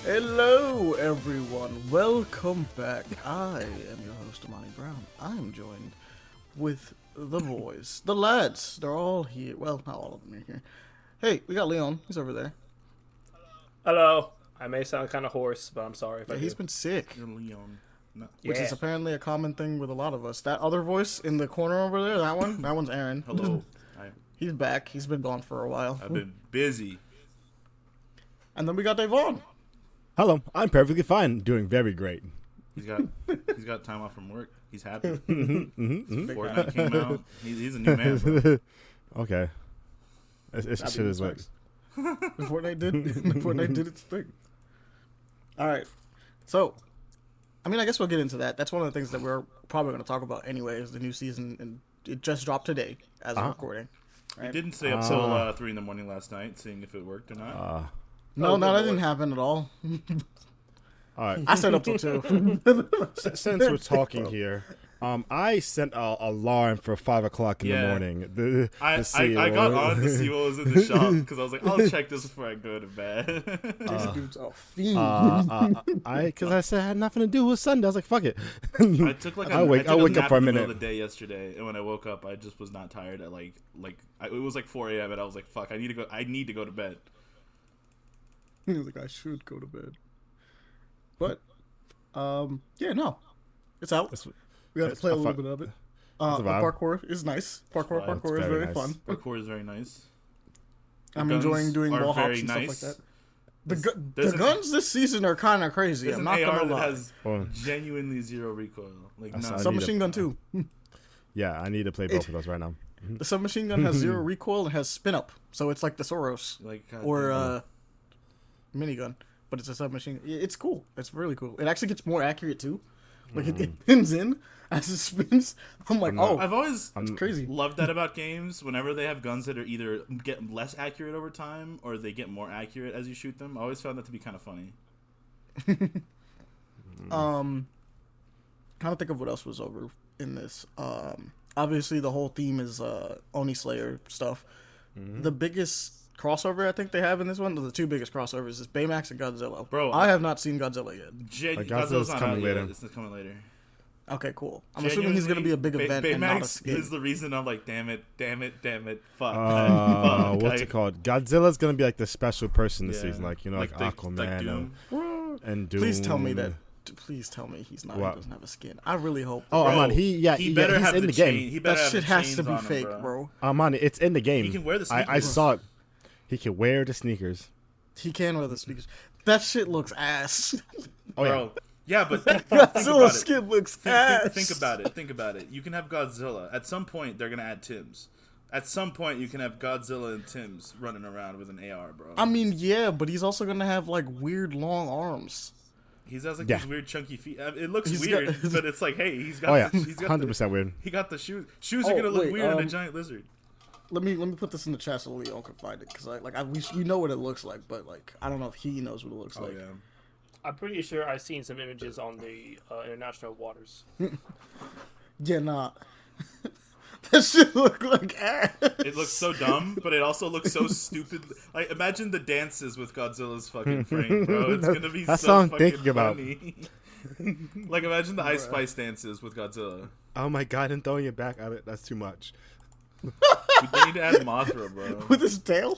Hello, everyone. Welcome back. I am your host, Amani Brown. I am joined with the boys, the lads. They're all here. Well, not all of them are here. Hey, we got Leon. He's over there. Hello. I may sound kind of hoarse, but I'm sorry if I Yeah, do. he's been sick, You're Leon. No. which is apparently a common thing with a lot of us. That other voice in the corner over there, that one's Aaron. Hello. He's back. He's been gone for a while. I've been busy. And then we got Devon. Hello, I'm perfectly fine, doing very great. He's got time off from work. He's happy. Fortnite came out. He's a new man, bro. Okay. It's shit is like... Fortnite did its thing. All right. So, I mean, I guess we'll get into that. That's one of the things that we're probably going to talk about anyway, is the new season, and it just dropped today as of recording. He didn't stay up till 3 a.m. last night, seeing if it worked or not. No, that didn't happen at all. All right. I stayed up till 2. Since we're talking here, I sent an alarm for 5 o'clock in the morning. I got on to see what was in the shop because I was like, I'll check this before I go to bed. This dude's a fiend. Because I said I had nothing to do with Sunday. I was like, fuck it. I took like I'll wake up for a in the middle minute. of the day yesterday, and when I woke up, I just was not tired. At it was like 4 a.m. and I was like, fuck, I need to go to bed. He was like, I should go to bed. But, yeah, no. It's out. We got to play a little bit of it. Parkour is nice. Parkour is very fun. Parkour is very nice. I'm enjoying doing wall hops and stuff like that. The guns this season are kind of crazy. There's I'm an not AR going to that lie. has genuinely zero recoil. Like, That's no. Submachine gun too. Yeah, I need to play both of those right now. The submachine gun has zero recoil and has spin up, so it's like the Soros Like, or minigun, but it's a submachine. It's cool. It's really cool. It actually gets more accurate too. Like it pins in as it spins. I'm like, I've always crazy. loved that about games. Whenever they have guns that are either get less accurate over time or they get more accurate as you shoot them, I always found that to be kind of funny. Trying to think of what else was over in this. Obviously the whole theme is Oni Slayer stuff. The biggest crossover I think they have in this one, the two biggest crossovers, is Baymax and Godzilla. Bro, I have not seen Godzilla yet. Godzilla's not coming out later. yet. It's coming later. Okay, cool. I'm assuming he's going to be a big event and not a Baymax skit. is the reason I'm like, damn it, fuck. What's it called? Godzilla's gonna be like the special person this Yeah. season, like Like Aquaman like Doom. and Doom. Please tell me that. Please tell me he's not. What? He doesn't have a skin. I really hope. Oh, Bro, Aman, he better he's have in the the chain. game. He better That have shit the has chains to be on him, fake, bro. Aman, it's in the game. He can wear the sneakers. I saw it. He can wear the sneakers. He can wear the sneakers. That shit looks ass. Oh yeah. Bro, yeah, but think Godzilla's about it. skin looks ass. Think about it. You can have Godzilla. At some point, they're gonna add Tims. At some point, you can have Godzilla and Tims running around with an AR, bro. I mean, yeah, but he's also gonna have like weird long arms. He has like Yeah. these weird chunky feet. It looks He's weird, got- but it's like, hey, he's got. Oh yeah. he's got 100% weird. He got the shoes. Shoes are Oh, gonna look wait, weird in a giant lizard. Let me put this in the chat so Leo can find it, because we know what it looks like, but like I don't know if he knows what it looks Oh like. yeah. I'm pretty sure I've seen some images on the international waters. Yeah, nah. That shit look like ass. It looks so dumb, but it also looks so stupid. Like, imagine the dances with Godzilla's fucking frame, bro. It's gonna be That's so what I'm fucking thinking about. funny. Like, imagine the Ice Spice dances with Godzilla. Oh my god, and throwing it back at it, that's too much. They need to add Mothra, bro. With his tail.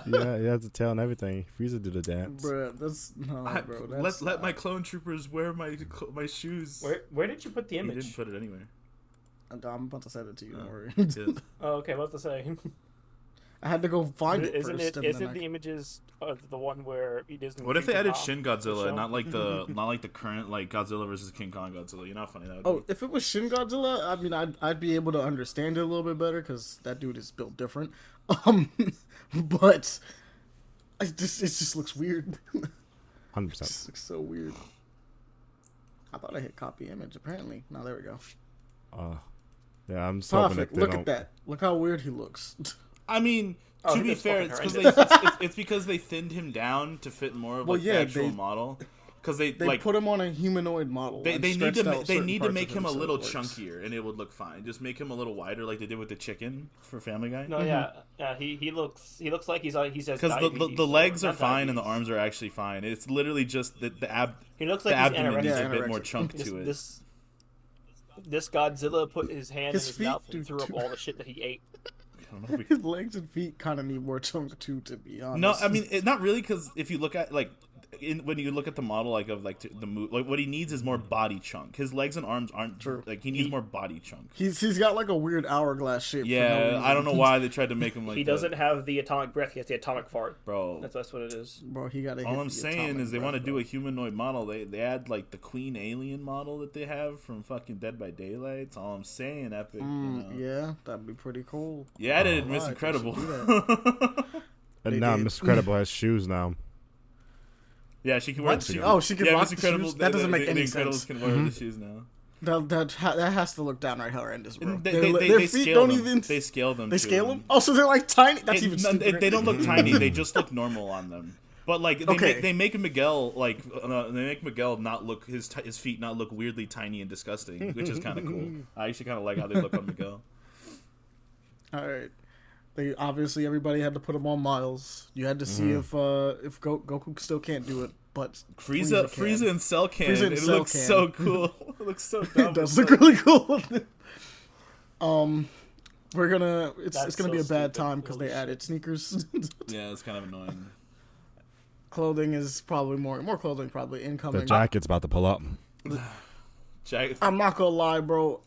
Yeah, he has the tail and everything. Frieza do the dance. Bruh, that's no, bro. That's, Let my clone troopers wear my shoes. Where did you put the He image? didn't put it anywhere. I'm about to send it to you. Don't worry. Yeah. Oh, okay, what to say? I had to go find it Isn't first. it? Isn't the images the one where he doesn't? What if they drink added the Shin pop? Godzilla, show? not like the current like Godzilla versus King Kong Godzilla? You know how funny that would Oh, be. if it was Shin Godzilla, I mean, I'd be able to understand it a little bit better because that dude is built different. But it just looks weird. 100%. It looks so weird. I thought I hit copy image. Apparently, no, there we go. Yeah, I'm so hoping Perfect. that they Look don't- at that. Look how weird he looks. I mean, Oh, to he be looks fair, fucking it's because horrendous. it's because they thinned him down to fit more of Well, like yeah, the actual they- model. because they They like put him on a humanoid model. they and need stretched to out they certain need to parts make of him a so it little works. chunkier, and it would look fine. Just make him a little wider, like they did with the chicken for Family Guy. No, yeah. He looks like he says Because diabetes. the legs or are not fine and the diabetes. arms are actually fine. It's literally just the He looks the like he's abdomen needs anorexic. a bit more anorexic. chunk to it. This Godzilla put his hand His in his feet mouth do and threw up too. all the shit that he ate. I don't know if we- His legs and feet kind of need more chunk too, to be honest. No, I mean not really, because if you look at like when you look at the model like of like the move, like what he needs is more body chunk. His legs and arms aren't True. like he needs more body chunk. he's got like a weird hourglass shape. for no Yeah, reason. I don't know why they tried to make him like He doesn't have the atomic breath. He has the atomic fart. bro. That's what it is. Bro, he got. All I'm saying is they want to do a humanoid model. They add like the Queen Alien model that they have from fucking Dead by Daylight. That's all I'm saying, Epic. you know. Yeah, that'd be pretty cool. You added Oh, Miss right, Incredible. they should do And They now did. Miss Credible has shoes now. Yeah, she can wear. What? She, Oh, she can yeah, rock Miss the Incredible. shoes? That doesn't make any the Incredibles sense. can wear the shoes now. That has to look downright horrendous, bro. And Their they feet scale don't them. even. They scale them. They too. scale them. Oh, so they're like tiny. That's even No, stupider. they don't look tiny. They just look normal on them. But like Okay. they make Miguel like they make Miguel not look his feet not look weirdly tiny and disgusting, which is kind of cool. I actually kind of like how they look on Miguel. All right. They obviously everybody had to put him on Miles. You had to see if Goku still can't do it, but Frieza can. and Cell can. Frieza and It Cell looks can. so cool. It looks so dumb. It does but look really cool. We're gonna. It's That's gonna so be a bad stupid. time because they Holy added sneakers. Yeah, it's kind of annoying. Clothing is probably more clothing probably The incoming. jacket's about to pull up. I'm not gonna lie, bro.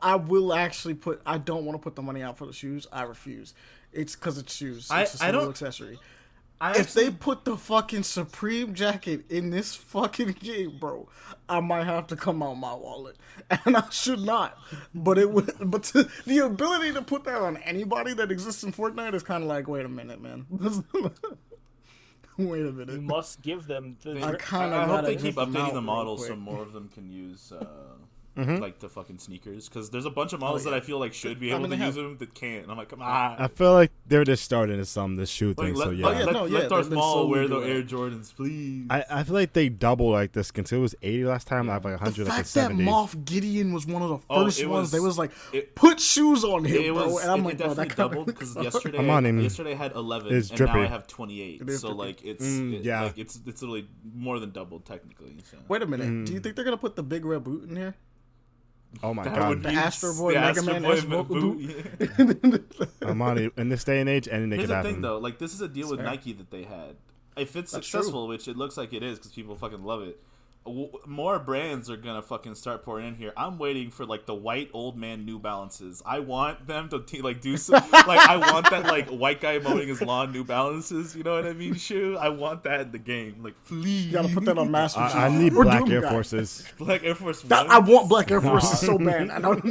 I will actually put. I don't want to put the money out for the shoes. I refuse. It's because it's shoes. It's just I a little don't- accessory. I If they put the fucking Supreme jacket in this fucking game, bro, I might have to come out my wallet, and I should not. But it would. But the ability to put that on anybody that exists in Fortnite is kind of like, wait a minute, man. Wait a You minute. must give them the. I kinda I hope gotta they keep hit them out updating the real models quick. so more of them can use like the fucking sneakers, because there's a bunch of models that I feel like should be I able mean, to they use have- them that can't. And I'm like, come on. I feel like they're just starting this shoe Like, thing. let, So yeah, let, yeah, let, no, let yeah, Darth they've been Maul slowly wear the doing Air it. Jordans, please. I feel like they double like this. Since it was 80 last time, I have like The 100, like a fact that 70. Moff Gideon was one of the Oh, first it ones, was- they was like, it- put shoes on him, It bro. was. And I'm It like, bro, definitely that kind doubled, of because yesterday, I'm on him. yesterday I had 11, It's and now drippy. I have 28. It is So drippy. like it's yeah. like it's literally more than doubled technically. So. Wait a minute. Do you think they're gonna put the big red boot in here? Oh my That would god, be Astro Boy, the Mega Astro Man, Boy Astro boot, Boot. yeah. Amani, in this day and age, anything Here's could the thing, happen. though. Like, this is a deal with fair. Nike that they had. If it's That's successful, which it looks like it is, because people fucking love it, more brands are gonna fucking start pouring in here. I'm waiting for like the white old man New Balances. I want them to like do some like I want that like white guy mowing his lawn New Balances. You know what I mean? Shoe. I want that in the game. Like, please. You gotta put that on Master Chief. I need Or black Doom Air Guy. Forces. Black Air Force That, One. I want black Air Forces so bad. I don't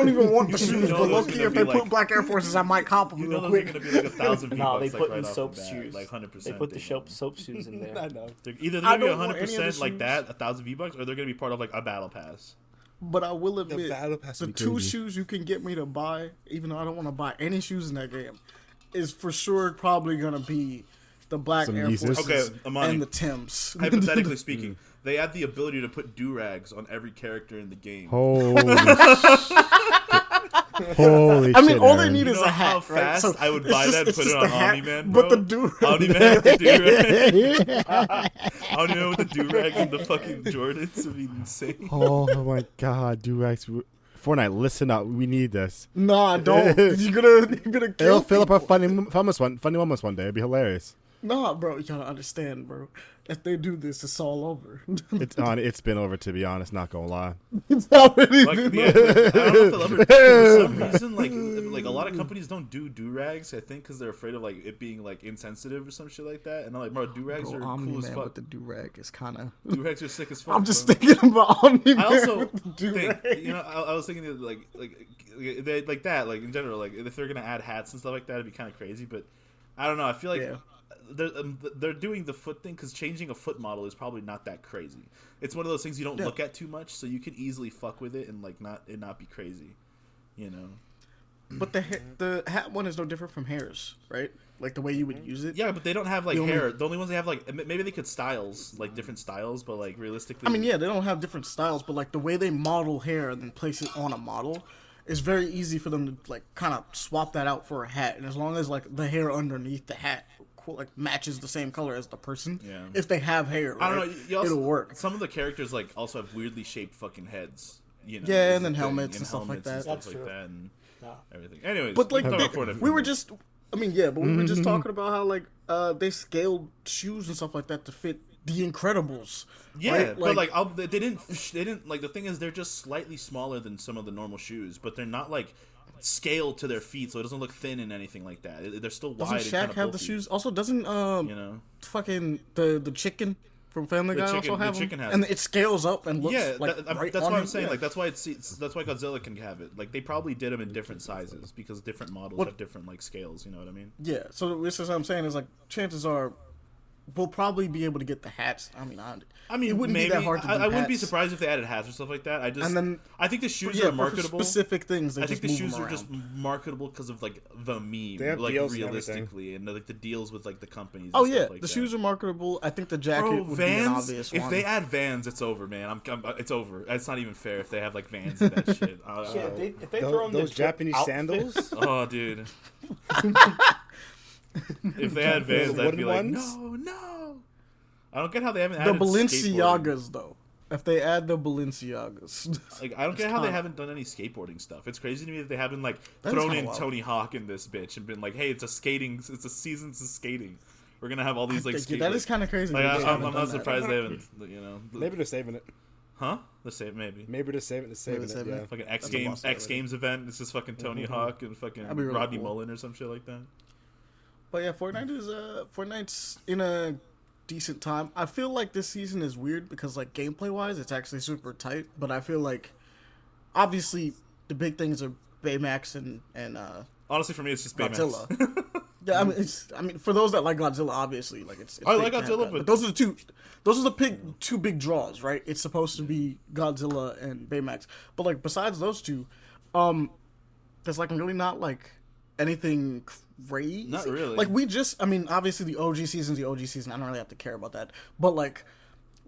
even want the You shoes. know But those low are key, gonna if be they like- put black Air Forces, I might cop them You real know those are quick. gonna be like 1,000 No, V-Bucks, they like, put right in off soap the bat. shoes. Like 100%. They put the know. soap shoes in there. I know. Either I they're gonna don't be want any of the 100% like shoes. that, 1,000 V-Bucks, or they're gonna be part of like a battle pass. But I will admit, battle pass the would be two crazy. shoes you can get me to buy, even though I don't want to buy any shoes in that game, is for sure probably gonna be the black Some Air Yeezys. Forces Okay, Amani. and the Tims. Hypothetically speaking, they have the ability to put do-rags on every character in the game. Holy, holy I mean, shit, all they Aaron. need You is know a how hat, right? fast So I would it's buy just- that and it's put it just on the hat, Omni-Man, but bro? the do Omni-Man with the do-rag. Omni-Man with the do-rag and the fucking Jordans would be insane. Oh my god, Durex. Fortnite, listen up. We need this. Nah, don't. You're gonna kill It'll fill up our people. funny moments one day. It'd be hilarious. Nah, bro, you gotta understand, bro. If they do this, it's all over. It's been over, to be honest. Not gonna lie. It's already Like, been yeah, over. I don't know if they'll ever. For some reason, like a lot of companies don't do do-rags. I think because they're afraid of like it being like insensitive or some shit like that. And I'm like, bro, do-rags Bro, are cool as Omni-Man fuck. with the do-rag is kind of... Do-rags are sick as fuck. I'm just bro. thinking about Omni-Man I also with the do-rag. think, you know, I was thinking that, they, like that, like in general, like if they're gonna add hats and stuff like that, it'd be kind of crazy. But I don't know. I feel like Yeah. they're doing the foot thing because changing a foot model is probably not that crazy. It's one of those things you don't look at too much, so you can easily fuck with it and like not be crazy, you know. But the hat one is no different from hairs, right? Like the way you would use it. Yeah, but they don't have like The only- hair. The only ones they have like maybe they could styles like different styles, but like realistically, I mean, yeah, they don't have different styles, but like the way they model hair and then place it on a model is very easy for them to like kind of swap that out for a hat. And as long as like the hair underneath the hat like matches the same color as the person, Yeah. if they have hair, right, I don't know. You also, it'll work. Some of the characters like also have weirdly shaped fucking heads. You know, Yeah, is and then the thing, helmets and stuff like helmets and that. stuff That's like true. that, and Yeah. everything. Anyways, But like talk they- about Fortnite. we were just, I mean, yeah, but we were just talking about how like they scaled shoes and stuff like that to fit the Incredibles. Yeah, right? but like they didn't like the thing is they're just slightly smaller than some of the normal shoes, but they're not like scaled to their feet, so it doesn't look thin and anything like that. They're still doesn't wide. Shaq and kind of have the bulky, shoes? Also, doesn't You know, fucking the chicken from Family The Guy chicken- also have the chicken them? has And it. it scales up and looks yeah, like right that's on what him. I'm saying. Yeah. Like that's why that's why Godzilla can have it. Like they probably did them in different sizes because different models What- have different like scales. You know what I mean? Yeah, so this is what I'm saying is like chances are we'll probably be able to get the hats. I mean, it wouldn't maybe be that hard to do I wouldn't be hats. surprised if they added hats or stuff like that. And then- I think the shoes Yeah, are for marketable. specific things. They I think just the move shoes them are just around. marketable because of like the meme, They have like deals and everything. realistically, and like the deals with like the companies. And Oh stuff yeah, like the that. shoes are marketable. I think the jacket Bro, would be an Vans. obvious If one. they add Vans, it's over, man. It's over. It's not even fair if they have like Vans and that shit. Yeah, if they Tho- throw in those the drip Japanese outfit- sandals. Oh, dude. If they had Vans, The I'd be like, wooden ones? no. I don't get how they haven't the added skateboarding. Balenciagas though. If they add the Balenciagas, Like, I don't get how they time. haven't done any skateboarding stuff. It's crazy to me that they haven't like That is thrown kinda in wild. Tony Hawk in this bitch and been like, hey, it's a seasons of skating. We're gonna have all these like skate. that is kind of crazy. Like, that they I'm haven't not done that. surprised they haven't. You know, Maybe they're saving it. huh? The same maybe. Maybe they're saving Maybe it. saving Yeah. it. Fucking That's a boss X already. Games event. It's just fucking Tony Hawk and fucking That'd be really Rodney cool. Mullen or some shit like that. But yeah, Fortnite's in a decent time. I feel like this season is weird because like gameplay wise, it's actually super tight. But I feel like obviously the big things are Baymax and Honestly, for me, it's just Baymax. Godzilla. Yeah, I mean, for those that like Godzilla, obviously, like it's I big like to have Godzilla, that. but- those are the two big draws, right? It's supposed to be Godzilla and Baymax, but like besides those two, there's like really not like anything crazy. Not really. Like I mean, obviously the OG season's the OG season. I don't really have to care about that, but like.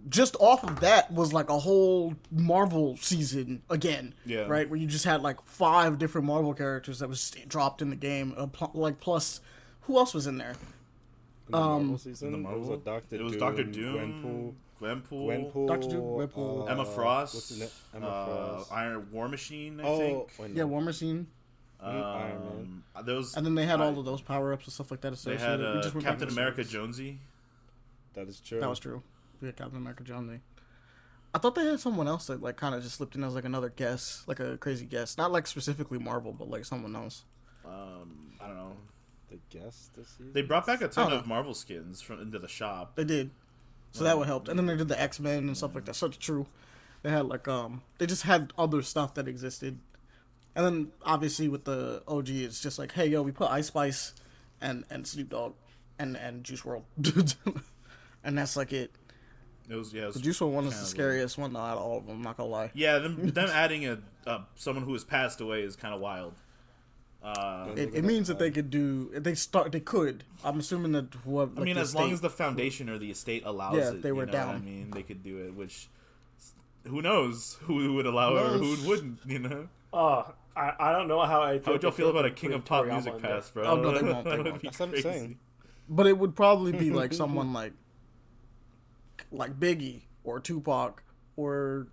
Just off of that was like a whole Marvel season again, Yeah. right? Where you just had like 5 different Marvel characters that was dropped in the game. Like plus, who else was in there? In the Marvel season, In the it was Marvel? a Doctor. It was Doom, Doctor Doom, Gwenpool, Dr. Doom, Gwenpool, Emma Frost, What's the name? Emma Frost. Iron War Machine, I Oh, think. wait, no. Yeah, War Machine. Iron Man. Those, And then they had all of those power ups and stuff like that. They Associated. had We just went back Captain to America service. Jonesy. That is true. That was true. Yeah, Captain America Jonesy. I thought they had someone else that like kind of just slipped in as like another guest, like a crazy guest, not like specifically Marvel, but like someone else. I don't know. the guest this season. They brought back a ton Oh. of Marvel skins from into the shop. They did, so that would help. And then they did the X-Men and stuff like that. So it's true. They had like they just had other stuff that existed, and then obviously with the OG, it's just like, hey yo, we put Ice Spice, and Snoop Dogg, and Juice WRLD, and that's like it. It was The Juice WRLD one is the kinda scariest one out of all of them. I'm not gonna lie. Yeah, them adding someone who has passed away is kind of wild. It means that they could do. They could. I'm assuming that whoever. I mean, as long as the foundation or the estate allows Yeah, it, they were you know what I down. mean, they could do it. Which, who knows who would allow it or Who who wouldn't? You know. I don't know how I. How would y'all feel about a King of Pop Music pass, bro? Oh, no, they won't, they That would won't. be That's what I'm crazy. saying. But it would probably be like someone like Biggie or Tupac or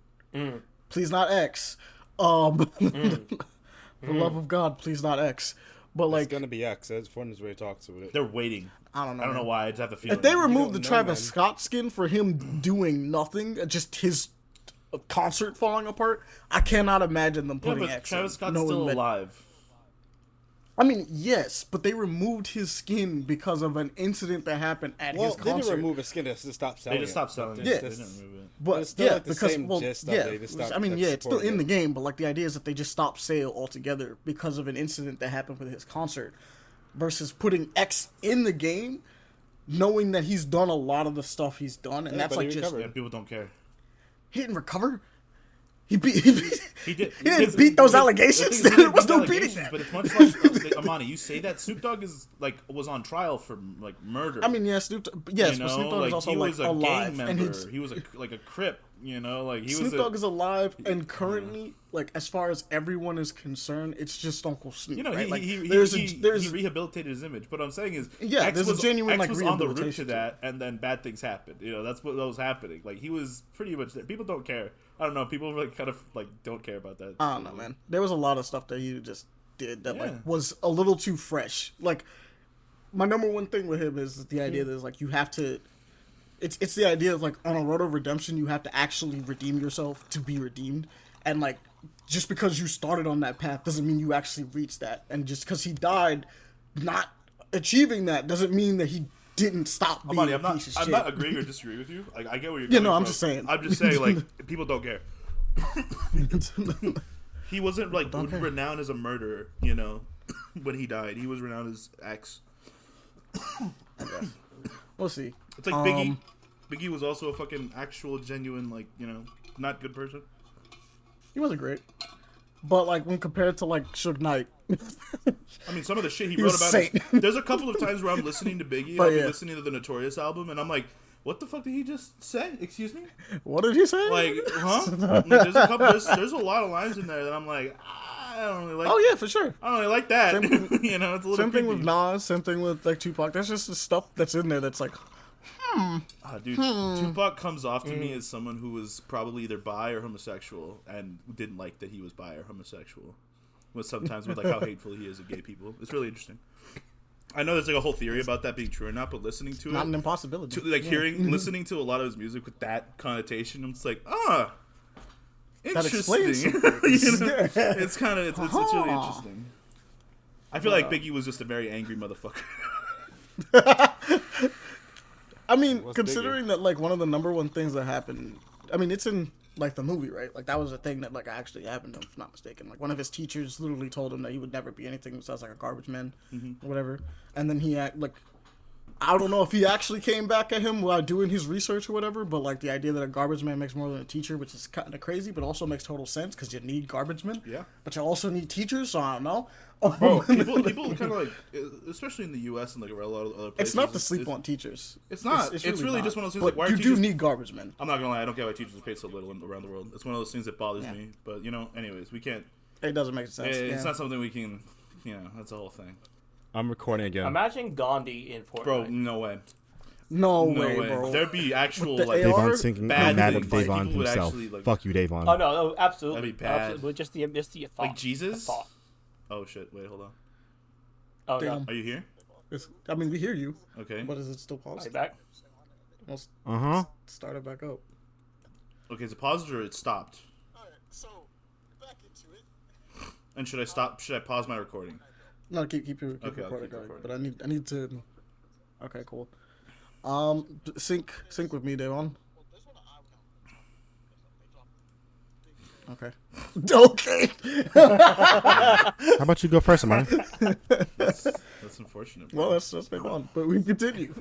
please not X. For the love of God, please not X. But It's like gonna be X. That's Fortnite's way talks with it. They're waiting. I don't know. I don't know man. why. I just have the feeling. If they removed the don't know, Travis man. Scott skin for him doing nothing, just his concert falling apart, I cannot imagine them yeah, putting but X. Travis in, Scott's knowing still that- alive. I mean, yes, but they removed his skin because of an incident that happened at Well, his they didn't concert. remove his skin. They just stopped They selling just it. stopped selling it. Yeah. They didn't remove it. But it's still, yeah, like, the because same well, gist of yeah, it. They just stopped, I mean, like, yeah, it's still supporting in the it. game, but like the idea is that they just stopped sale altogether because of an incident that happened with his concert, versus putting X in the game, knowing that he's done a lot of the stuff he's done, and Yeah, that's but like he just recovered. Yeah, people don't care. he didn't recover. He beat. He did. He didn't beat those allegations. There was no beating that. But it's much like Amani. You say that Snoop Dogg was on trial for like murder. I mean, yeah, Snoop. Yes, you but know? Snoop Dogg is also he like was a alive, gang and member. He was like a Crip. You know, like he Snoop was. Dogg is alive, and currently, like as far as everyone is concerned, it's just Uncle Snoop. You know, right? he there's rehabilitated his image. But what I'm saying is, Yeah, X there's a genuine, X like, was on the route to rehabilitation to that, and then bad things happened. You know, that's what was happening. Like he was pretty much there. People don't care. I don't know. People like kind of like don't care about that. I don't know, man. There was a lot of stuff that he just did that Yeah. like was a little too fresh. Like my number one thing with him is the idea that like you have to. It's the idea of like on a road of redemption you have to actually redeem yourself to be redeemed, and like just because you started on that path doesn't mean you actually reached that, and just because he died not achieving that doesn't mean that he didn't stop being Amani, a piece of shit. I'm not agreeing or disagreeing with you. Like I get where you're. Yeah, coming no, I'm from. just saying. I'm just saying, like people don't care. He wasn't like Don't care. renowned as a murderer. You know, when he died, he was renowned as X. We'll see. It's like Biggie. Biggie was also a fucking actual, genuine, like, you know, not good person. He wasn't great, but like when compared to like Suge Knight, I mean, some of the shit he He wrote was about. saint. There's a couple of times where I'm listening to Biggie, But I'll be yeah. listening to the Notorious album, and I'm like, what the fuck did he just say? Excuse me? what did he say? Like, huh? Like, there's a lot of lines in there that I'm like, I don't really like. Oh yeah, for sure. I don't really like that. Same- You know, it's a little Same thing creepy. with Nas. Same thing with like Tupac. There's just the stuff that's in there that's like, Dude, Tupac comes off to me as someone who was probably either bi or homosexual and didn't like that he was bi or homosexual. With sometimes with like how hateful he is to gay people. It's really interesting. I know there's like a whole theory about that being true or not, but listening to not an it, impossibility. listening to a lot of his music with that connotation, I'm just like, That interesting. explains some You know? It's kind of it's really Uh-huh. interesting. I feel like Biggie was just a very angry motherfucker. I mean, What's considering that like one of the number one things that happened, I mean, it's in like the movie, right? Like that was a thing that like actually happened, if I'm not mistaken. Like one of his teachers literally told him that he would never be anything besides like a garbage man or whatever. And then he like, I don't know if he actually came back at him while doing his research or whatever, but like the idea that a garbage man makes more than a teacher, which is kind of crazy, but also makes total sense because you need garbage men. Yeah. But you also need teachers, so I don't know. Bro, people kind of like, especially in the U.S. and like a lot of other places. It's not to sleep on teachers. It's not. It's really not. just one of those things, But like, why are you teachers- do need garbage men. I'm not gonna lie, I don't get why teachers are paid so little around the world. It's one of those things that bothers Yeah. me. But you know, anyways, we can't. It doesn't make sense. It's yeah. not something we can. You know, that's the whole thing. I'm recording again. Imagine Gandhi in Fortnite. Bro, no way. No No way, way. bro. There'd be actual the like. AR? Davon thinking bad mad at things, like, Davon people would himself. actually, like- Fuck you, Davon. Oh no, absolutely. That'd be bad. Absolutely. But just the thought. Like Jesus? The thought. Oh shit! Wait, hold on. Oh Damn. no. Are you here? I mean, we hear you, Okay. but is it still Are you paused? back? Let's Uh-huh. start it back up. Okay, is it paused or it stopped? Alright, so back into it. And should I stop? Should I pause my recording? No, keep your Okay, I'll recording keep going. recording. But I need to. Okay, cool. Sync with me, Devon. Okay. Okay. How about you go first, man? That's unfortunate. Bro. Well, that's Devon, but we continue.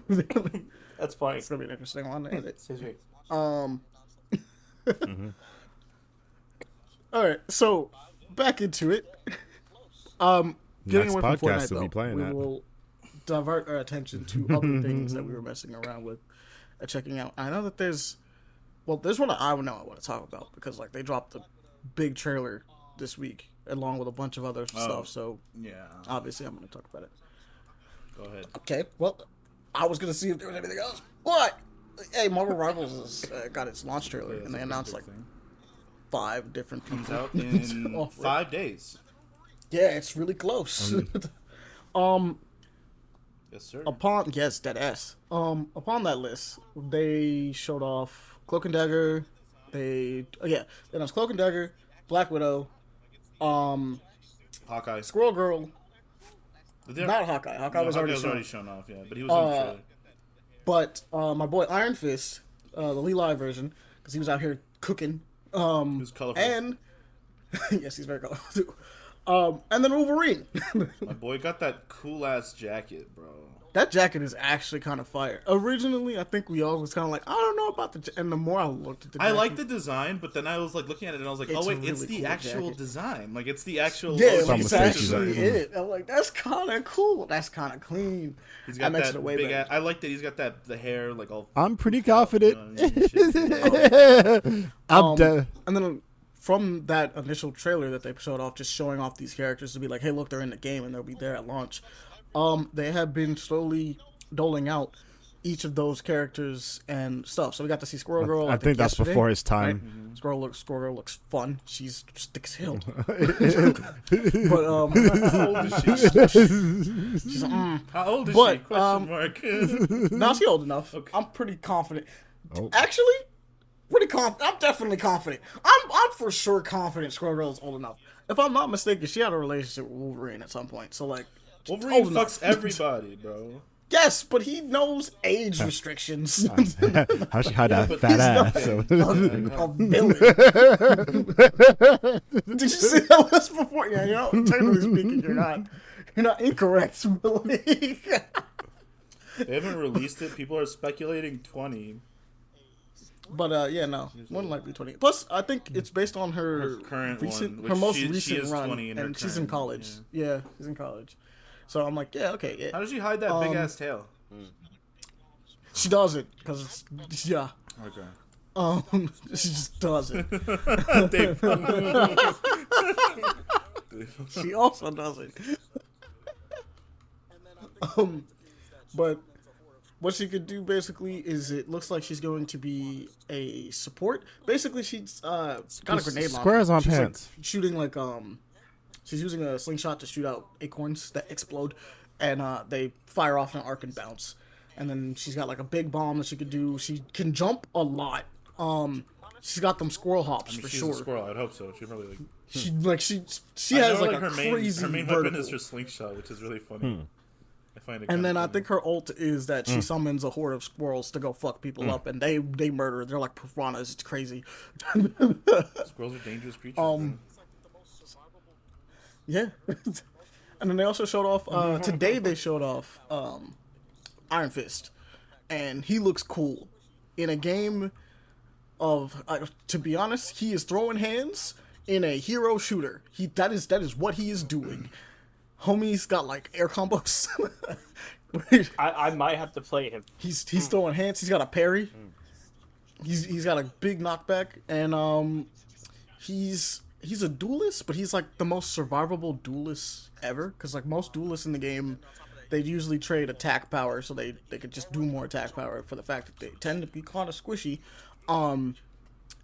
That's funny. It's gonna be an interesting one, ain't it? Excuse me. All right, so back into it. Getting Next away from podcast Fortnite, we'll be though, playing we that. will divert our attention to other things that we were messing around with, checking out. I know that there's one that I know I want to talk about because like they dropped a big trailer this week along with a bunch of other stuff. So Yeah. obviously I'm going to talk about it. Go ahead. Okay, well, I was going to see if there was anything else, but hey, Marvel Rivals has got its launch trailer and they announced like 5 different people. Comes out in off it. 5 days. Yeah, it's really close. Yes, sir. Upon upon that list, they showed off Cloak and Dagger. They announced Cloak and Dagger, Black Widow, Hawkeye. Squirrel Girl, They're- not Hawkeye. Hawkeye No, was already shown. shown off, yeah. But he was in the trailer. But my boy Iron Fist, the Lee Live version, because he was out here cooking. He was colorful. And yes, he's very colorful too. And then Wolverine. My boy got that cool ass jacket, bro. That jacket is actually kind of fire. Originally, I think we all was kind of like, I don't know about and the more I looked at the jacket, I like the design, but then I was like looking at it and I was like, It's oh wait, a really it's the cool actual jacket. design. Like it's the actual. yeah, OG like, it's mistakes actually he's it. I'm like, that's kind of cool. That's kind of clean. He's I got mentioned that it way big. back. I like that he's got the hair like all. I'm pretty poofed out, you confident. know what I mean? Shit. I'm dead. And then from that initial trailer that they showed off, just showing off these characters to be like, hey, look, they're in the game and they'll be there at launch. They have been slowly doling out each of those characters and stuff. So we got to see Squirrel Girl. I think that's yesterday, before his time. right? Squirrel Girl looks fun. She's thick as hell. But How old is she? she's How old is But, she? Question mark. now she old enough. Okay. I'm pretty confident. Oh. Actually, pretty confident. I'm definitely confident. I'm for sure confident Squirrel Girl is old enough. If I'm not mistaken, she had a relationship with Wolverine at some point. So like, Wolverine old fucks enough. everybody, bro. Yes, but he knows age restrictions. How she had that but fat he's ass? not- So. A villain. Did you see that list before? Yeah, you know, technically speaking, you're not incorrect, Billy. They haven't released it. People are speculating 20. But yeah, no, more than likely 20. Plus, I think it's based on her, Her current recent, one, her which most she recent is run, 20 in her and she's in current, college. Yeah, she's in college. So I'm like, yeah, okay, yeah. How does she hide that big ass tail? She does it because it's yeah. Okay. She just does it. Dave. She also does it. But what she could do basically is it looks like she's going to be a support. Basically, she's got a grenade launcher. Squares on She's, like, pants. shooting like she's using a slingshot to shoot out acorns that explode, and they fire off in an arc and bounce. And then she's got like a big bomb that she could do. She can jump a lot. She's got them squirrel hops for She's sure. a squirrel. I'd hope so. She probably like. She I has know, like a her crazy main weapon vertical. is her slingshot, which is really funny. I find it. And then I funny. think her ult is that she summons a horde of squirrels to go fuck people up, and they murder. They're like piranhas. It's crazy. Squirrels are dangerous creatures. man. Yeah. And then they also showed off today. They showed off Iron Fist, and he looks cool in a game of. To be honest, he is throwing hands in a hero shooter. That is what he is doing. Homie's got like air combos. I might have to play him. He's throwing hands. He's got a parry. He's got a big knockback, and he's a duelist, but he's like the most survivable duelist ever. Because like most duelists in the game, they usually trade attack power, so they could just do more attack power for the fact that they tend to be kind of squishy.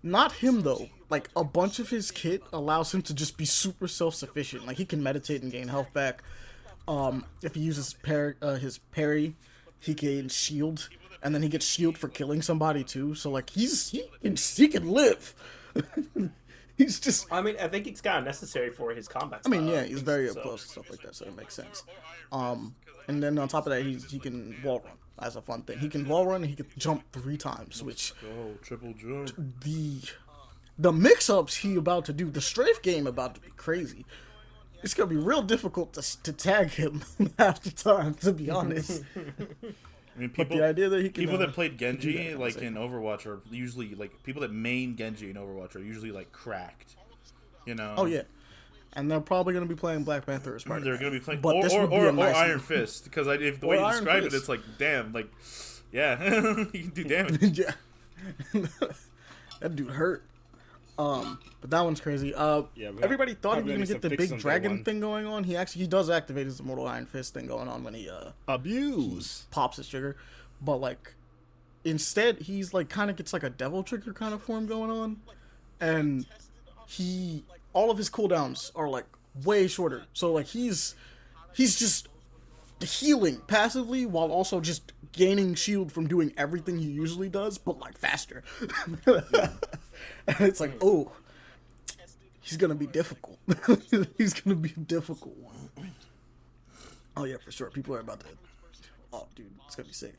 Not him though. Like a bunch of his kit allows him to just be super self-sufficient. Like he can meditate and gain health back. If he uses his parry, he can shield, and then he gets shield for killing somebody too. So like he can live. He's just. I mean, I think it's kind of necessary for his combat. I mean, style, yeah, he's very up so- close and stuff like that, so it makes sense. And then on top of that, he can wall run as a fun thing. He can wall run and he can jump 3 times, which Oh, triple jump. the mix-ups he about to do, the strafe game about to be crazy. It's gonna be real difficult to tag him half the time, to be honest. I mean, But the idea that he can people that played do Genji that, like I'm in Overwatch are usually like people that main Genji in Overwatch are usually like cracked. You know. Oh yeah, and they're probably gonna be playing Black Panther as part of They're that. going to be playing, But this would be or a nice Iron one. Fist, because if the Or way you Iron describe it, Fist. it's like, damn, like, yeah, you can do damage. Yeah, that dude hurt. But that one's crazy. Everybody thought he was probably gonna need get the some big fixes on day dragon one. thing going on. He does activate his Immortal Iron Fist thing going on when he Abuse. pops his trigger, but like instead he's like kind of gets like a devil trigger kind of form going on, and all of his cooldowns are like way shorter. So like he's just healing passively while also just gaining shield from doing everything he usually does, but like faster. And it's like, oh, he's gonna be difficult. He's gonna be a difficult one. Oh yeah, for sure. People are about to. Oh, dude, it's gonna be sick.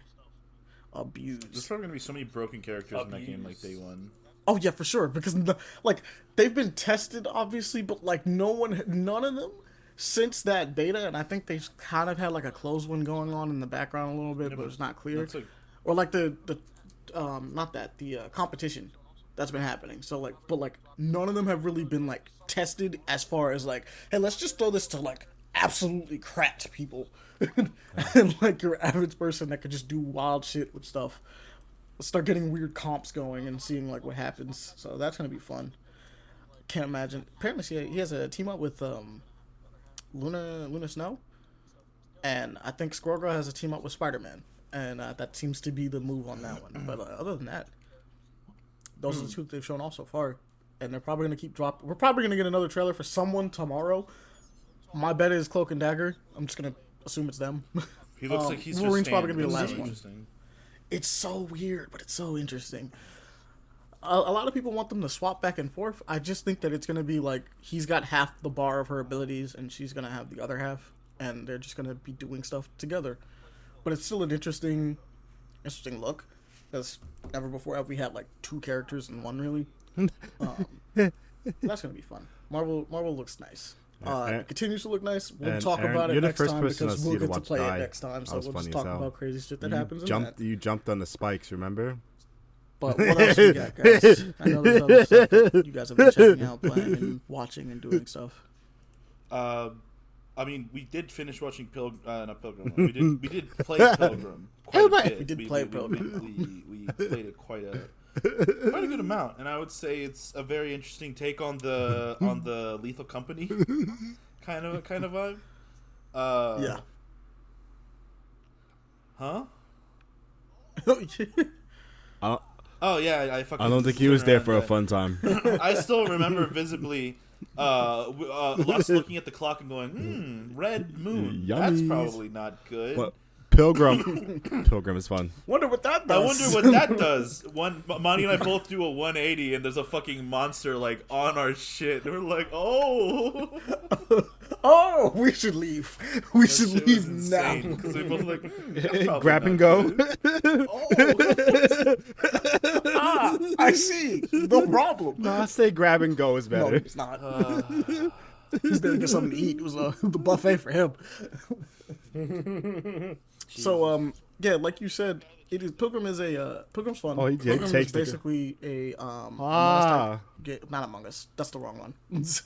There's Abuse. probably going to be so many broken characters in that game like day one. Oh yeah, for sure. Because like they've been tested, obviously, but like none of them since that beta, and I think they've kind of had like a closed one going on in the background a little bit, but it's not clear. That's like, Or like the not that the competition that's been happening. So like, but like none of them have really been like tested as far as like, hey, let's just throw this to like absolutely cracked people, and like your average person that could just do wild shit with stuff. Let's start getting weird comps going and seeing like what happens. So that's gonna be fun. Can't imagine. Apparently, he has a team up with Luna Snow, and I think Squirrel Girl has a team up with Spider-Man, and that seems to be the move on that one. But other than that, those are the two they've shown off so far, and they're probably gonna keep dropping. We're probably gonna get another trailer for someone tomorrow. My bet is Cloak and Dagger. I'm just gonna assume it's them. he looks like he's Wolverine's just probably gonna be the That's last so one. interesting. It's so weird, but it's so interesting. A lot of people want them to swap back and forth. I just think that it's going to be like he's got half the bar of her abilities and she's going to have the other half, and they're just going to be doing stuff together. But it's still an interesting look, because never before have we had like two characters in one, really. That's going to be fun. Marvel looks nice. It continues to look nice. We'll talk Aaron, about it you're the next first time person because I see we'll to get to watch play die. it next time. That So was we'll just funny talk as hell. about crazy shit that happens in that. You jumped on the spikes, remember? But what else we got, guys? I know there's other stuff that you guys have been checking out, playing, and watching, and doing stuff. I mean, we did finish watching not Pilgrim. We did play Pilgrim. Quite a bit. We did play Pilgrim. We played it quite a good amount, and I would say it's a very interesting take on the Lethal Company kind of vibe. Yeah. Huh? I Oh yeah, I fucking. don't think he was there for a fun time. I still remember visibly us looking at the clock and going, red moon. That's Yummies. probably not good. But Pilgrim is fun. Wonder what that I does. wonder what that does. Monty and I both do a 180, and there's a fucking monster like on our shit. And we're like, oh, Oh, we should leave. We should shit leave was now. insane. Because we both like, that's probably Grab not and go. good. I see. No problem. No, I say grab and go is No, better. it's not. He's there to get something to eat. It was the buffet for him. So, yeah, like you said, it is Pilgrim's fun. Oh, he Pilgrim is takes the- basically a Among Ah. Us type, not Among Us. That's the wrong one. It's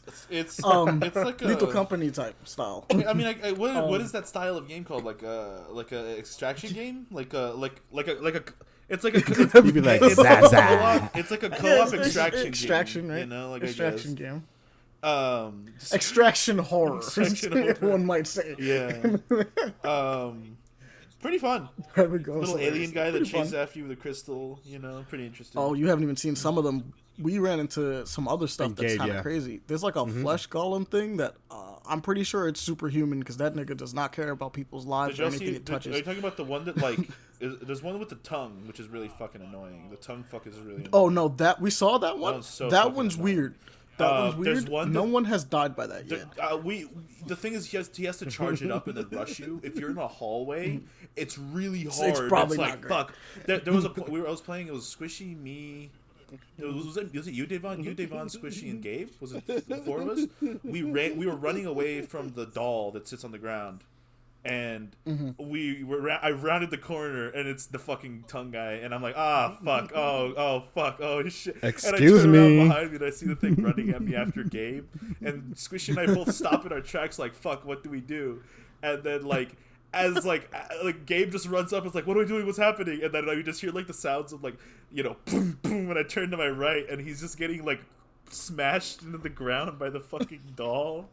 like a Lethal Company type style. I mean, what is that style of game called? Like a extraction game? It's like a You'd be like, it's zah, a zah. co-op. It's like a co-op extraction Extraction, game. right? You know, like Extraction I guess. game. Just- Extraction horror. Extraction horror. One might say. yeah. Pretty fun. There we go. Little Hilarious. alien guy that Pretty fun. chases after you with a crystal. You know, pretty interesting. Oh, you haven't even seen some of them. We ran into some other stuff that's Gabe, kind of yeah. crazy. There's like a flesh golem thing that I'm pretty sure it's superhuman because that nigga does not care about people's lives Did or y'all anything see? it touches. Are you talking about the one that like? There's one with the tongue, which is really fucking annoying. The tongue fuck is really. Annoying. Oh no, that we saw that one. one's so That fucking one's annoying. weird. That one's there's weird. one No that- one has died by that yet. The thing is, he has to charge it up and then rush you. If you're in a hallway, it's really hard. It's probably like not great. fuck. There was a point I was playing. It was Squishy, me. Was it you, Devon? You, Devon, Squishy, and Gabe? Was it the four of us? We were running away from the doll that sits on the ground, and I rounded the corner, and it's the fucking tongue guy, and I'm like, fuck, oh fuck, oh shit. Excuse and I turn me. around behind me, and I see the thing running at me after Gabe, and Squishy and I both stop in our tracks, like, fuck, what do we do? And then as Gabe just runs up, it's like, what are we doing? What's happening? And then you just hear like the sounds of like, you know, boom, boom. And I turn to my right, and he's just getting like smashed into the ground by the fucking doll.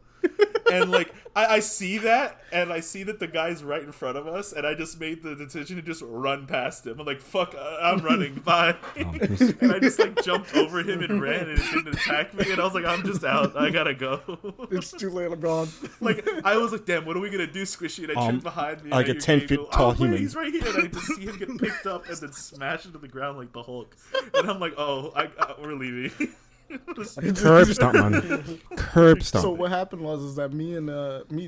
And like I see that, and I see that the guy's right in front of us, and I just made the decision to just run past him. I'm like, fuck, I'm running, bye. And I just like jumped over him and ran, and it didn't attack me. And I was like, I'm just out. I gotta go. It's too late. I'm gone. Like I was like, damn, what are we gonna do, Squishy? And I turned behind me, like and a I 10 hear feet Gabe go, tall wait, human. he's right here, and I just see him get picked up and then smashed into the ground like the Hulk. And I'm like, oh, we're leaving. Curb stomp, man. Curb stomp. So what happened was that me,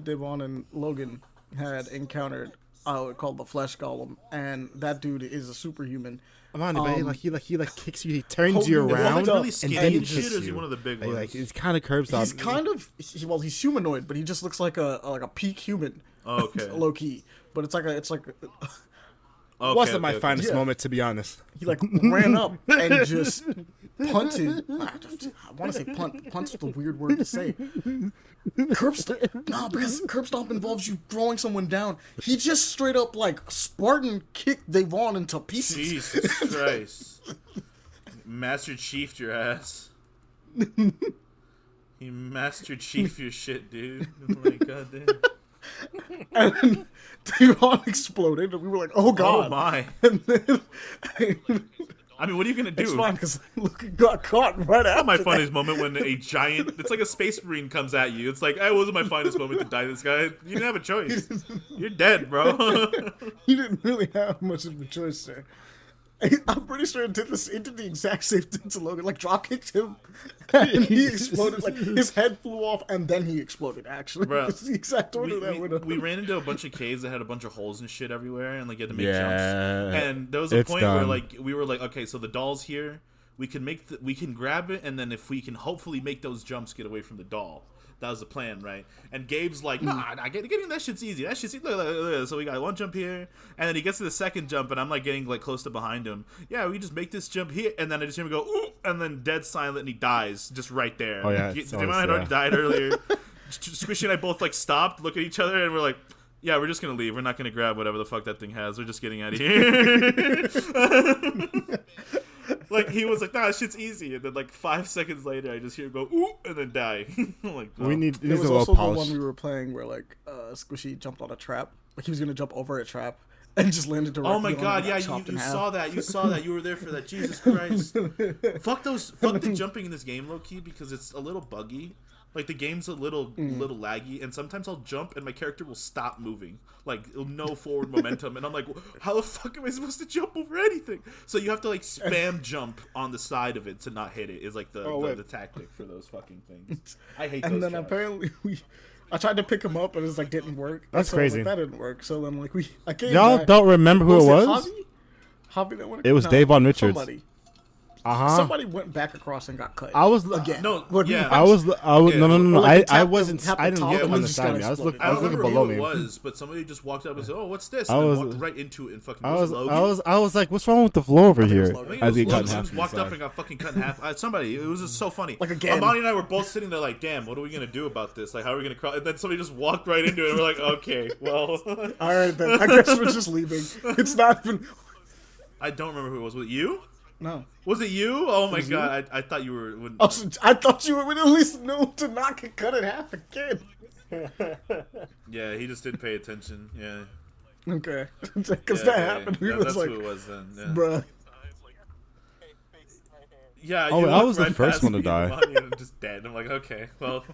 Devon, and Logan had encountered called the Flesh Golem, and that dude is a superhuman. Amani, but he kicks you, he turns Holding you the Is he, around, like, up, really and skinny then he and shit, kicks or is he you. one of the big He, ones? like, he's kind of curbs out. He's kind of he's humanoid, but he just looks like a peak human. Oh, okay. Low key, but it's like Okay, wasn't my okay. finest Yeah. moment, to be honest. he like ran up and just punted. I want to say punt. Punt's the weird word to say. Curb stomp. No, because curb stomp involves you throwing someone down. He just straight up like Spartan kicked Devon into pieces. Jesus Christ. Master Chiefed your ass. He Master Chief your shit, dude. Like, goddamn. And Devon exploded, and we were like, "Oh Oh god!" my. And then I mean, what are you gonna do? it's fine because Luke got caught right after. My that. funniest moment when a giant, it's like a space marine comes at you. It's like, it wasn't my finest moment to die this guy. You didn't have a choice. You're dead, bro. He didn't really have much of a choice there. I'm pretty sure it did the exact same thing to Logan. Like drop kicked him, and he exploded. Like his head flew off, and then he exploded. Actually, Bruh, it's the exact order that went up. we ran into a bunch of caves that had a bunch of holes and shit everywhere, and like you had to make Yeah, jumps. And there was a it's point where done. like we were like, okay, so the doll's here. We can we can grab it, and then if we can hopefully make those jumps, get away from the doll. That was the plan, right? And Gabe's like, nah, getting that shit's easy. That shit's easy. Look. So we got one jump here, and then he gets to the second jump, and I'm like getting like close to behind him. Yeah, we just make this jump here, and then I just hear him go, ooh, and then dead silent, and he dies just right there. Oh, yeah, The it's man always, had already yeah. died earlier. Squishy and I both like stopped, look at each other, and we're like, yeah, we're just gonna leave. We're not gonna grab whatever the fuck that thing has. We're just getting out of here. Like he was like, nah, this shit's easy, and then like 5 seconds later, I just hear him go, ooh, and then die. I'm like, We need There a was little also the polish. one we were playing where like Squishy jumped on a trap. Like he was gonna jump over a trap and just landed directly. oh my on it god, and yeah, got chopped in you half. saw that. You saw that. You were there for that. Jesus Christ. Fuck the jumping in this game, low key, because it's a little buggy. Like the game's a little laggy, and sometimes I'll jump and my character will stop moving, like no forward momentum, and I'm like, how the fuck am I supposed to jump over anything? So you have to like spam jump on the side of it to not hit it. Is like the tactic for those fucking things. I hate those. And then traps. apparently I tried to pick him up and it's like didn't work. That's So I was crazy. like, that didn't work. So then like I came Y'all back. don't remember who it was? Javi that went. It was Davon Richards. Somebody. Uh-huh. Somebody went back across and got cut. I was again. No, Look, yeah. I was Yeah. no. Or, like, they I tapped wasn't. the I didn't top look and on it the just side got of me. I was exploded. looking. I I don't was looking remember below who it me. was, but somebody just walked up and said, "Oh, what's this?" I And was- then walked right into it and fucking. I Was was. it Logan? I was like, what's wrong with the floor over it was here? Logan. I think As it he was cut in Logan. half. Just walked up and got fucking cut in half. Somebody. It was just so funny. Like, again. Amani and I were both sitting there like, "Damn, what are we gonna do about this? Like, how are we gonna cross?" And then somebody just walked right into it, and we're like, "Okay, well." All right, then I guess we're just leaving. It's not even. I don't remember who it was. Was it you? No. Was it you? Oh my god! I thought you were. When, I thought you would at least know to not get cut in half again. yeah, he just didn't pay attention. Yeah. Okay, because Yeah, that yeah, happened. yeah. We was That's like, who it was then. Yeah. bruh. Yeah, Oh, you I walked was the right first past one to me, die. Amani, and I'm just dead. I'm like, okay, well.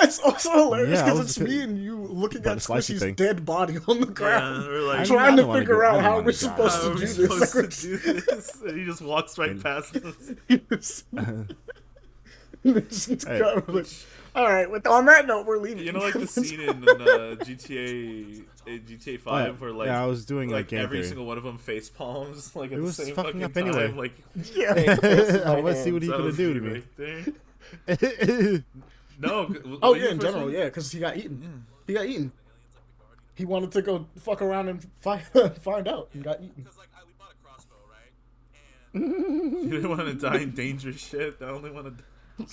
It's also hilarious Yeah, I because was it's just- me and you looking About at the slicey Squishy's thing. dead body on the Yeah, ground, we're like, trying I to don't wanna figure go- I out don't how wanna we're die. supposed how to are we do supposed this. to do this? And he just walks right past us. All right. On that note, we're leaving. You know, like the scene in GTA 5 where like Yeah, I was doing like game every theory. single one of them face palms like at It the was same fucking fucking up time. anyway. Like yeah. I want to see what he's that gonna was do to me me. right there. No. Oh were you yeah, the in first general, one? yeah, because he got eaten. He got eaten. He wanted to go fuck around and find out. He got eaten. You didn't want to die in dangerous shit. I only want to.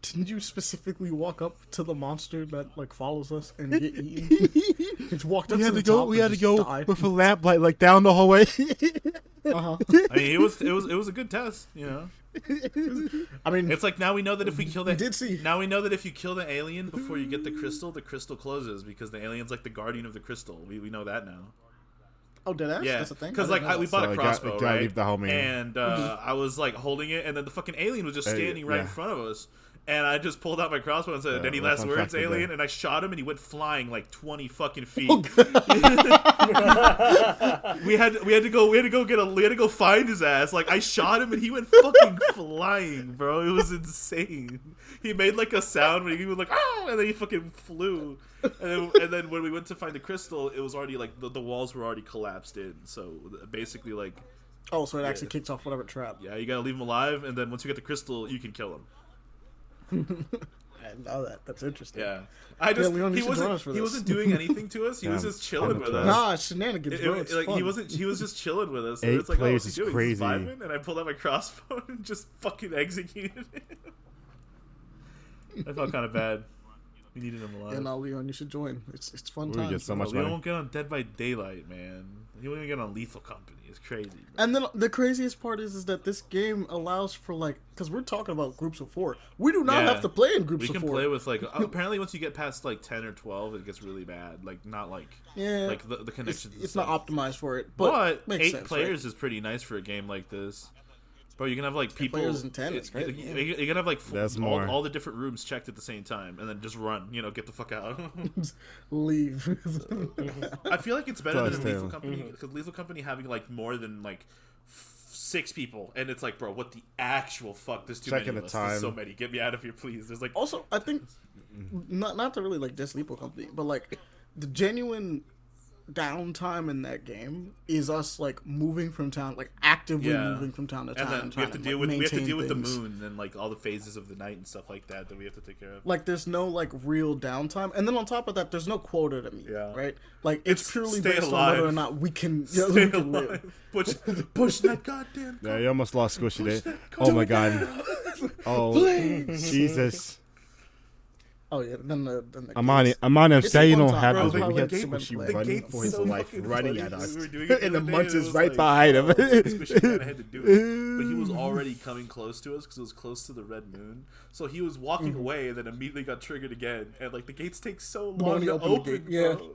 Didn't you specifically walk up to the monster that like follows us and get eaten? Just walked up We to had the to go. top We and had to just go died. with a lamplight like down the hallway. Uh-huh. I mean, it was a good test. You know, I mean, it's like now we know that if we kill we did see. Now we know that if you kill the alien before you get the crystal closes because the alien's like the guardian of the crystal. We know that now. Oh, did I? Yeah, That's a thing. because I like didn't know we that. bought So a I crossbow, gotta right? leave the homie. And I was like holding it, and then the fucking alien was just standing right yeah. in front of us. And I just pulled out my crossbow and said, "Any last words, factor alien?" there. And I shot him, and he went flying like 20 fucking feet. we had to go find his ass. Like I shot him, and he went fucking flying, bro. It was insane. He made like a sound where he was like, "Oh!" and then he fucking flew. And then when we went to find the crystal, it was already like the walls were already collapsed in. So basically, like, Oh, so it actually kicks off whatever trap. yeah, you gotta leave him alive, and then once you get the crystal, you can kill him. I didn't know that. That's interesting. Yeah, I just Leon, you he should join us for wasn't he this. wasn't doing anything to us. He was Yeah, just chilling with us. Nah, it's shenanigans, bro. It's Like fun. he was just chilling with us. 8 And it's like, players what's is he doing? He's crazy. vibing, and I pulled out my crossbow and just fucking executed him. I felt kind of bad. We needed him alive. Yeah, no, Leon, you should join. It's fun We times. get so much Leon money. won't get on Dead by Daylight, man. He won't even get on Lethal Company. It's crazy. Bro. And then the craziest part is that this game allows for like, because we're talking about groups of 4. We do not Yeah. have to play in groups We of can 4. play with like apparently once you get past like 10 or 12, it gets really bad. Like not like Yeah, like the it's, connections. it's not optimized for it, but, But makes 8 sense, players right? is pretty nice for a game like this. Bro, you can have like people. players in 10, it's great, You, yeah. you can have like That's more. all the different rooms checked at the same time, and then just run. You know, get the fuck out. Leave. I feel like it's better Does than Lethal too. Company because Lethal Company having like more than like 6 people, and it's like, bro, what the actual fuck? There's too Checking many of the us. There's so time. many. Get me out of here, please. There's like Also, I think not to really like diss Lipo Company, but like the genuine downtime in that game is us like moving from town, like actively Yeah. moving from town to and town. then and we have to trying deal like, with maintain the things. moon and like all the phases of the night and stuff like that we have to take care of. Like there's no like real downtime, and then on top of that, there's no quota to meet. Yeah. Right? Like it's purely stay based alive. on whether or not we can, yeah, Stay we can live. alive. Push that goddamn. Yeah, you almost lost Squishy there. Oh my god. Oh, Jesus. Oh yeah, then the Amani, I'm It's a saying you fun don't time, have bro. this, The but we had gate- Squishy the running gate's for his so life, fucking running funny. at us. We were doing it And the other day, munch it is was right like, behind him. oh, Squishy kinda had to do it. But he was already coming close to us because it was close to the red moon. So he was walking away and then immediately got triggered again. And like the gates take so long moment he to opened the open, gate, yeah. bro.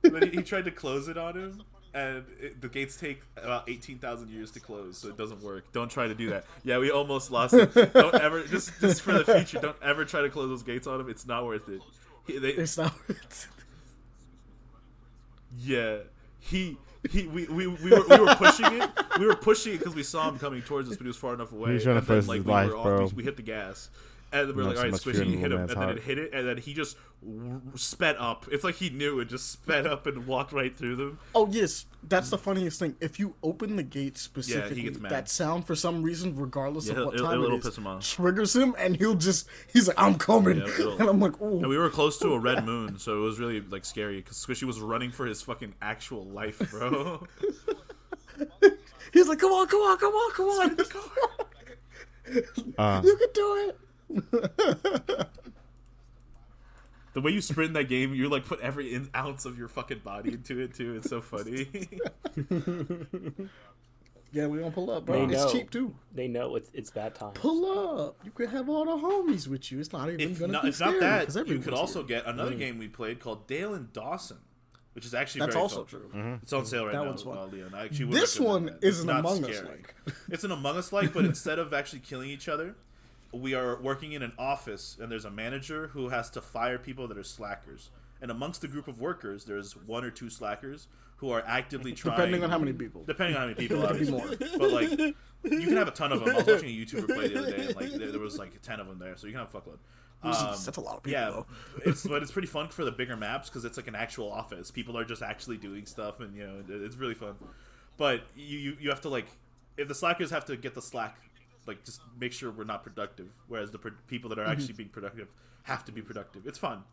And then he tried to close it on him. And the gates take about 18,000 years to close, so it doesn't work. Don't try to do that. Yeah, we almost lost it. Don't ever, just for the future, don't ever try to close those gates on him. It's not worth it. It's not. Yeah, we were pushing it. We were pushing it because we saw him coming towards us, but he was far enough away. He's trying to And then, first his life, bro. We hit the gas, and then we're You like, have all right, so much fear Squishy, in hit little him, man's and then heart. it hit it, and then he just sped up. It's like he knew it, just sped up and walked right through them. Oh yes, that's the funniest thing. If you open the gate specifically, gets mad. that sound for some reason, regardless Yeah, of what it'll- time it'll it is, piss him off. triggers him, and he's like, "I'm coming," Yeah, it'll- and I'm like, "Ooh." And we were close to a red moon, so it was really like scary because Squishy was running for his fucking actual life, bro. He's like, "Come on, come on, come on, come on! You can do it." The way you sprint in that game, you like put every ounce of your fucking body into it too. It's so funny. Yeah, we gonna pull up, bro. They It's know. cheap too. They know it's bad time. Pull up. You could have all the homies with you. It's not even If gonna not, be if not scary, that, 'cause you everyone's could also here. get another game we played called Dale and Dawson, which is actually That's very also fun. true. It's on sale right That now. one's fun. Leon. I actually would This recommend one that. is It's an not Among Us scary. like. It's an Among Us like, but instead of actually killing each other, we are working in an office, and there's a manager who has to fire people that are slackers. And amongst the group of workers, there's 1 or 2 slackers who are actively trying. Depending on how many people. Depending on how many people, It could be obviously. But like, you can have a ton of them. I was watching a YouTuber play the other day, and like there was like 10 of them there, so you can have a fuckload. That's a lot of people, Yeah, though. but it's pretty fun for the bigger maps because it's like an actual office. People are just actually doing stuff, and you know it's really fun. But you have to like, if the slackers have to get the slack, like just make sure we're not productive. Whereas the people that are actually being productive have to be productive. It's fun.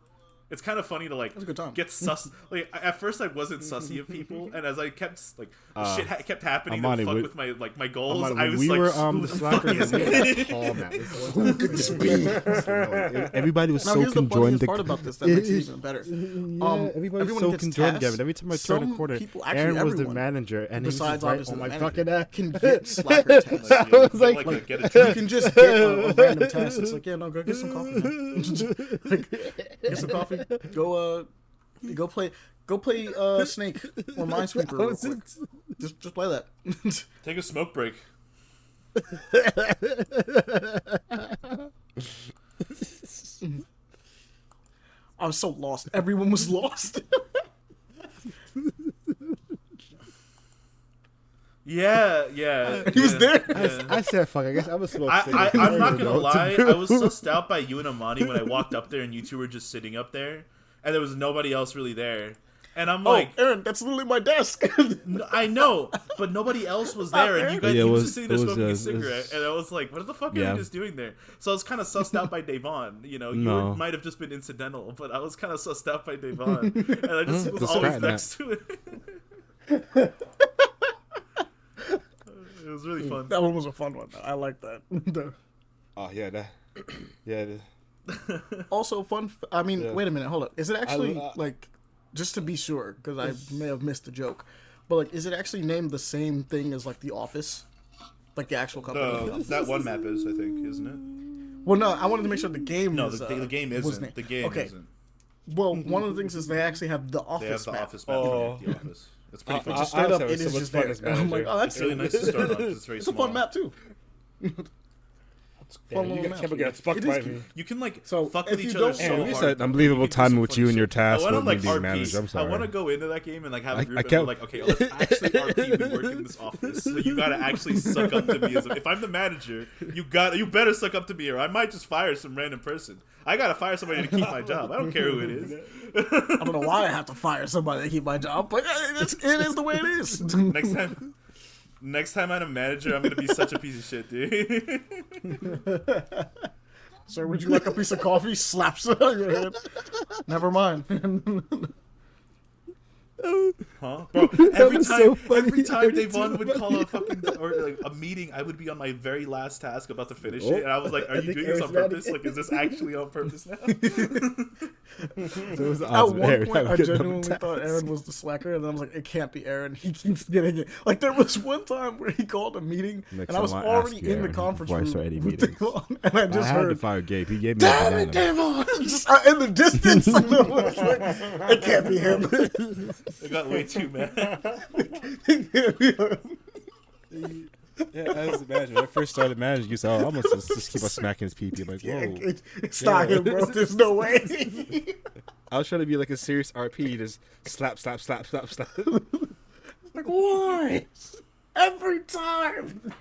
It's kind of funny to like a good time. get sus. Like at first, I wasn't sussy of people, and as I kept like shit kept happening Amani, to fuck we- with my goals, Amani, I when was we like, were who the the fuck slackers, is we had it? a call that. Who could this be? Everybody was Now so here's the conjoined. funniest part about this that makes it even better. Everybody was everyone so gets conjoined tasks. together. Every time I turned a Some corner, people, actually Aaron was the everyone, manager, and he was besides just right obviously on the my manager, fucking ass. can get slacker tasks. Like, you was get, like- get a You treat. can just get a random task. It's like, yeah, no, go get some coffee. Man. Like, get some coffee. Go play Snake or Minesweeper real quick. Just play that. Take a smoke break. I was so lost. Everyone was lost. Yeah. He was there. I said, fuck, I guess I was supposed to say I'm not gonna lie. I was sussed out by you and Amani when I walked up there and you two were just sitting up there, and there was nobody else really there. And I'm like, Aaron, that's literally my desk. I know, but nobody else was there, and you guys Yeah, you it were was- just sitting there it was, smoking a it cigarette, was- and I was like, what the fuck are Yeah. you just doing there? So I was kind of sussed out by Devon. You know, you No. might have just been incidental, but I was kind of sussed out by Devon, and I just was The always Sprat next to it. It was really fun. That one was a fun one. I like that. Oh yeah, Also fun. I mean, Yeah. wait a minute. Hold up. Is it actually I- like, just to be sure, because I may have missed the joke, but like, is it actually named the same thing as like The Office, like the actual company? That one map is, I think, isn't it? Well, no. I wanted to make sure the game. No, is, the game was isn't. named. The game Okay. isn't. Well, one of the things is they actually have the They have Office the map. office map. Oh. The office. It's pretty fun. Just straight up, honestly, it so is much just fun there. as And I'm like, manager. oh, that's It's really nice to start on because it's very It's a small. fun map too. Yeah, Fun you little get map. gets fucked It by is me. You can like So, fuck if with each you other don't- so And hard. we said You unbelievable can do time some with funny you and your shit. task I want to with like being RP. manager. I'm I sorry. want to go into that game and like have a group and can't- be like, okay, let's actually RP and work in this office. So you gotta actually suck up to me. If I'm the manager, you better suck up to me, or I might just fire some random person. I gotta fire somebody to keep my job. I don't care who it is. I don't know why I have to fire somebody to keep my job, but it is the way it is. Next time I'm a manager, I'm gonna be such a piece of shit, dude. Sir, would you like a piece of coffee? Slaps it on your head. Never mind. Huh? Bro, every was time, so funny every time every Devon would time. call a fucking or like a meeting, I would be on my very last task about to finish Oh. it, and I was like, "Are you think doing this on Aaron's mad purpose? again. Like, is this actually on purpose now?" So it was At awesome. one Aaron, point, have a I good genuinely number thought task. Aaron was the slacker, and then I was like, it can't be Aaron. He keeps getting it. Like, there was one time where he called a meeting, Next and I was time I already ask you, in the Aaron, conference before I room start any with meetings. Devon, and I I just had to heard, fire Gabe. He gave me a damn it, banana. Devon! Just in the distance. And I was like, it can't be him. I got way too mad. Yeah, as the manager, when I first started managing, you said, "Oh, I'm gonna just keep on smacking his pee." I'm like, whoa. It's not him, bro. There's no way. I was trying to be like a serious RP, just slap. Like, why? Every time.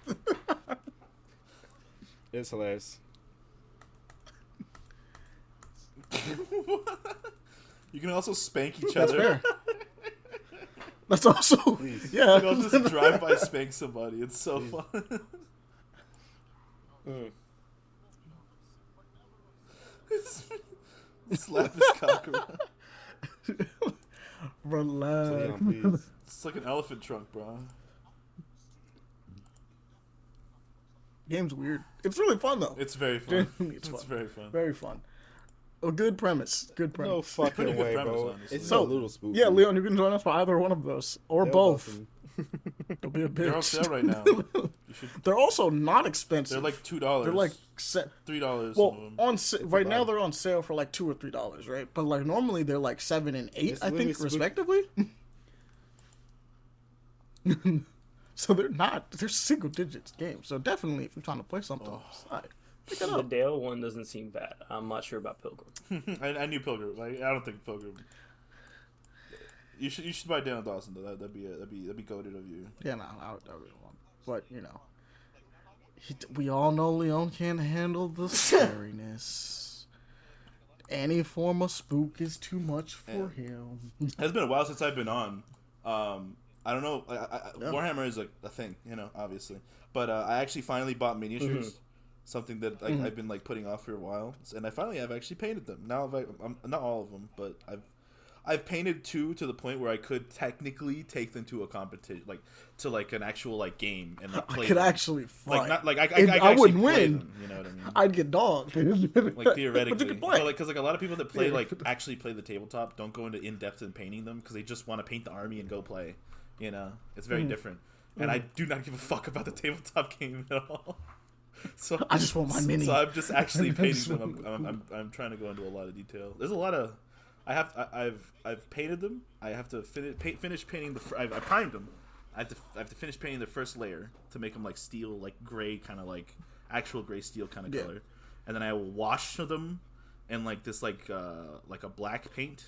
It's hilarious. You can also spank each That's other. fair. That's also, yeah. Like, I'll just drive by spank somebody. It's so fun. Slap his cock around. Relax. It's like an elephant trunk, bro. Game's weird. It's really fun though. It's very fun. Genuinely, it's It's fun. very fun. Very fun. A good premise. Good premise. No Pretty fucking good way, premise, bro. honestly. It's So, so little spooky. Yeah, Leon, you can join us for either one of those or They're both. awesome. Don't be a bitch. They're on sale right now. You should. They're also not expensive. They're like $2. They're like set. $3. Well, some of them. on right now they're on sale for like $2 or $3, right? But like normally they're like $7 and $8, It's I literally think, spooky. respectively. So they're single digits games. So definitely, if you're trying to play something, side, pick it The up. Dale one doesn't seem bad. I'm not sure about Pilgrim. I knew Pilgrim. I don't think Pilgrim. You should buy Daniel Dawson though. That'd be goated of you. Yeah, no, I really want. But you know, we all know Leon can't handle the scariness. Any form of spook is too much for him. It's been a while since I've been on. I don't know. Warhammer is a thing, you know, obviously. But I actually finally bought miniatures, something that I've been like putting off for a while, and I finally have actually painted them. Now I'm not all of them, but I've painted 2 to the point where I could technically take them to a competition, like to like an actual like game and like play. I could them. actually fight. like not like I And I actually wouldn't play win. them, you know what I mean? I'd get dogged. Like theoretically, But you can play. But, like because like a lot of people that play like actually play the tabletop don't go into in depth in painting them because they just want to paint the army and go play. You know, it's very different, and I do not give a fuck about the tabletop game at all. So I just want my mini. So I'm just actually I painting just them. I'm trying to go into a lot of detail. There's a lot of I've painted them. I have to finish painting I primed them. I have to finish painting the first layer to make them like steel, like gray, kind of like actual gray steel kind of Yeah. color, and then I will wash them and like this like a black paint,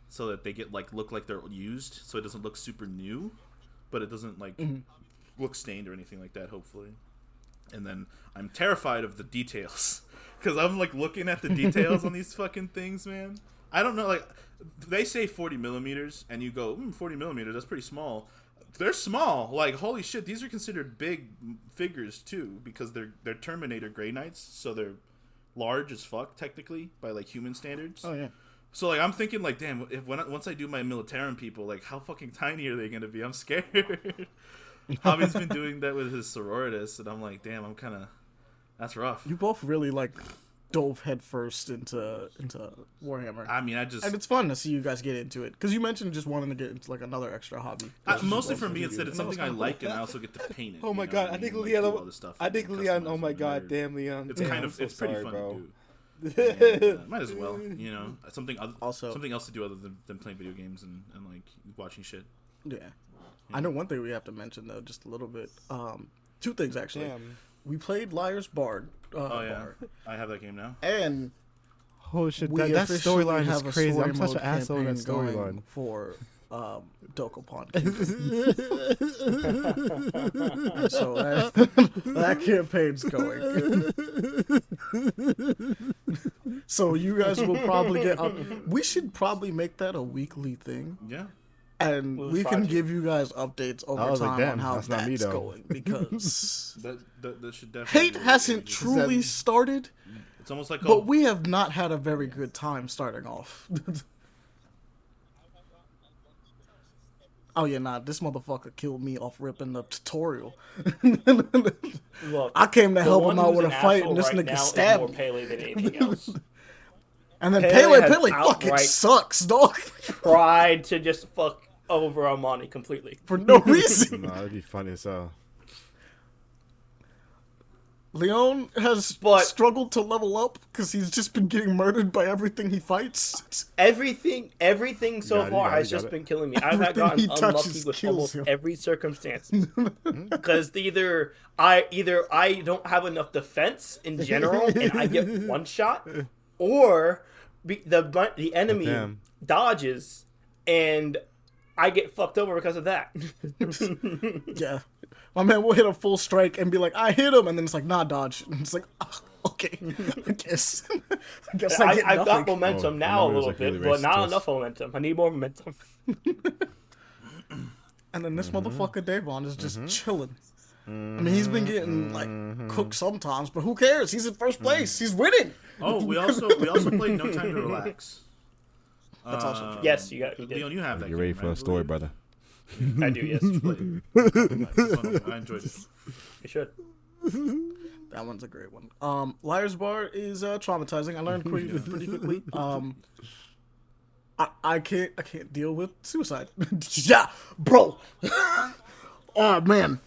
so that they get like look like they're used, so it doesn't look super new, but it doesn't like look stained or anything like that. Hopefully, and then I'm terrified of the details because I'm like looking at the details on these fucking things, man. I don't know, like they say 40 millimeters, and you go 40 millimeters. That's pretty small. They're small. Like holy shit, these are considered big figures too because they're Terminator Grey Knights, so they're large as fuck technically by like human standards. Oh yeah. So like I'm thinking like, damn, once I do my Militarum people, like how fucking tiny are they gonna be? I'm scared. Javi's been doing that with his sororitas, and I'm like, damn, I'm kind of, that's rough. You both really like dove headfirst into Warhammer. I mean, and it's fun to see you guys get into it because you mentioned just wanting to get into like another extra hobby. Mostly for me, it's that it's something I like, and I also get to paint it. Oh my god, I think Leon. Oh my god, damn Leon. It's damn, it's pretty fun bro. to do. And, might as well, something else to do other than playing video games and like watching shit. Yeah. I know one thing we have to mention though, just a little bit. Two things actually. Damn. We played Liar's Bard. I have that game now. And holy shit, we that officially storyline is have a crazy. story I'm such mode an asshole in that campaign going storyline. for Dokapon. So that campaign's going. So you guys will probably get up. We should probably make that a weekly thing. Yeah. And we can give you guys updates over time on how that's though. going because that should definitely hate hasn't truly started. It's almost like but we have not had a very good time starting off. Oh yeah, nah, this motherfucker killed me off ripping the tutorial. Look, I came to help him out with a an fight, and this asshole nigga now is stabbed more me. Pele than anything else. And then Pele has Pele fucking outright- sucks, dog. Tried to just fuck over Armani completely. For no reason. No, that'd be funny as hell. Leon has But- struggled to level up because he's just been getting murdered by everything he fights. Everything so got it, far you got has it, just got it. been killing me. I've Everything gotten he unlucky touches with kills almost him. every circumstance. Because either I don't have enough defense in general and I get one shot, or the enemy Damn. dodges and I get fucked over because of that. Yeah. My man will hit a full strike and be like, I hit him, and then it's like, nah, dodge. And it's like, oh, okay, I guess. I guess I get I've got nothing. momentum now a momentum's little like bit, really but not racist. enough momentum. I need more momentum. And then this motherfucker Davon is just chilling. I mean, he's been getting like cooked sometimes, but who cares? He's in first place. He's winning. Oh, we also played No Time to Relax. That's also true. Yes, you did. Leon, you have that. You ready game, for right? a story, brother? I do, yes. I enjoyed it. You should. That one's a great one. Liar's Bar is traumatizing. I learned pretty quickly. I can't deal with suicide. Yeah, bro. Oh man,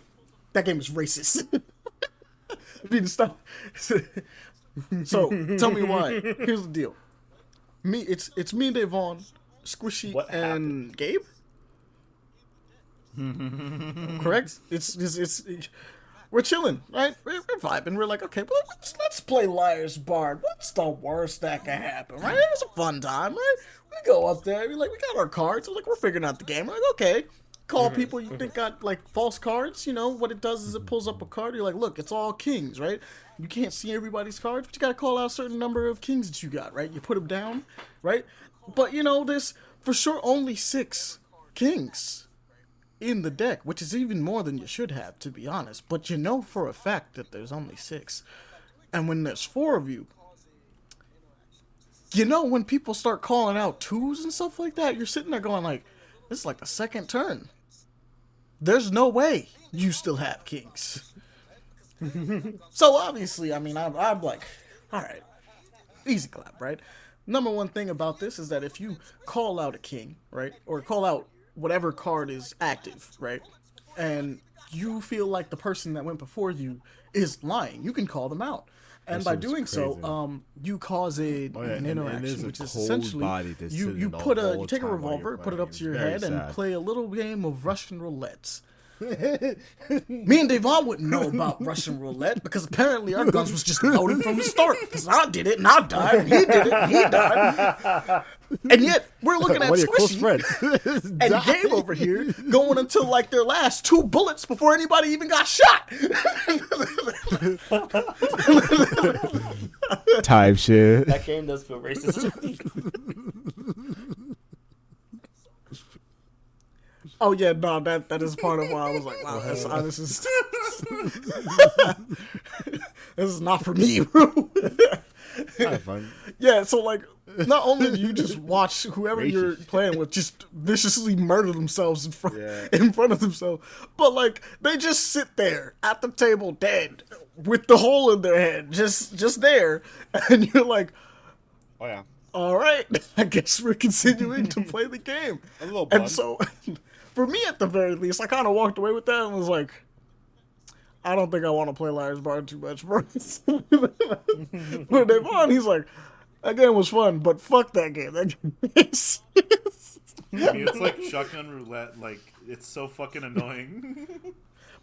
that game is racist. I need to stop. So tell me why. Here's the deal. It's me and Devon, Squishy, What and happened? Gabe. Correct? It's we're chilling, right? We're vibing. We're like, okay, well, let's play Liar's Bard. What's the worst that can happen, right? It's a fun time, right? We go up there, we got our cards. We're like, we're figuring out the game. We're like, okay. Call people you think got like false cards. You know what it does is it pulls up a card. You're like, look, it's all kings, right? You can't see everybody's cards, but you gotta call out a certain number of kings that you got, right? You put them down, right? But there's for sure only 6 kings in the deck, which is even more than you should have, to be honest. But for a fact that there's only 6. And when there's 4 of you, when people start calling out 2s and stuff like that, you're sitting there going like, this is like the second turn. There's no way you still have kings. So obviously, I mean, I'm like, all right, easy clap, right? Number one thing about this is that if you call out a king, right, or call out whatever card is active, right, and you feel like the person that went before you is lying, you can call them out. And That by shit was doing so, crazy. you cause an and it interaction, is a which is cold essentially body that's you sitting you the put whole you take a time while revolver, you're put it playing. up to It's your very head, and sad. play a little game of Russian roulette. Me and Devon wouldn't know about Russian roulette because apparently our guns was just loaded from the start. Because I did it and I died. And he did it and he died. And yet we're looking at One of your close Squishy friends. and Gabe over here going until like their last 2 bullets before anybody even got shot. Type shit. That game does feel racist. Oh yeah, no, that is part of why I was like, wow, this is this is not for me, bro. Kind of fun. Yeah, so like, not only do you just watch whoever you're playing with just viciously murder themselves in front of themselves, but like they just sit there at the table dead with the hole in their head, just there, and you're like, Oh yeah. all right, I guess we're continuing to play the game. A little And bun. so, for me at the very least, I kind of walked away with that and was like, I don't think I want to play Liar's Bar too much, bro. But Devon, he's like, that game was fun, but fuck that game. That game is... I mean, it's like shotgun roulette. Like, it's so fucking annoying.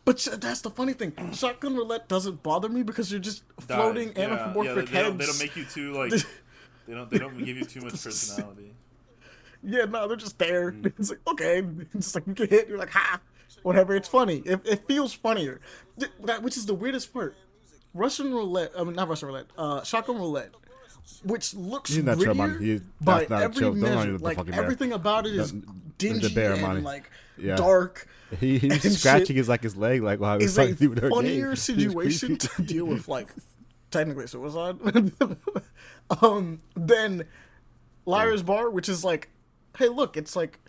But that's the funny thing. Shotgun roulette doesn't bother me because you're just floating anthropomorphic heads. They don't make you too like. They don't give you too much personality. Yeah, no, they're just there. It's like, okay. It's just like, you get hit, you're like, ha, whatever. It's funny. It feels funnier. Which is the weirdest part. Russian roulette, I mean, not Russian roulette, shotgun roulette, which looks He's not chill, man. grittier by That's not every chill. Don't measure. argue with the Like, fucking bear. everything about it is dingy bear, and, Monty. like, Yeah. dark. He's and scratching shit. his leg like while he was It's a talking through their funnier game. situation to deal with, like, technically suicide, than Liar's Bar, which is like, hey, look, it's like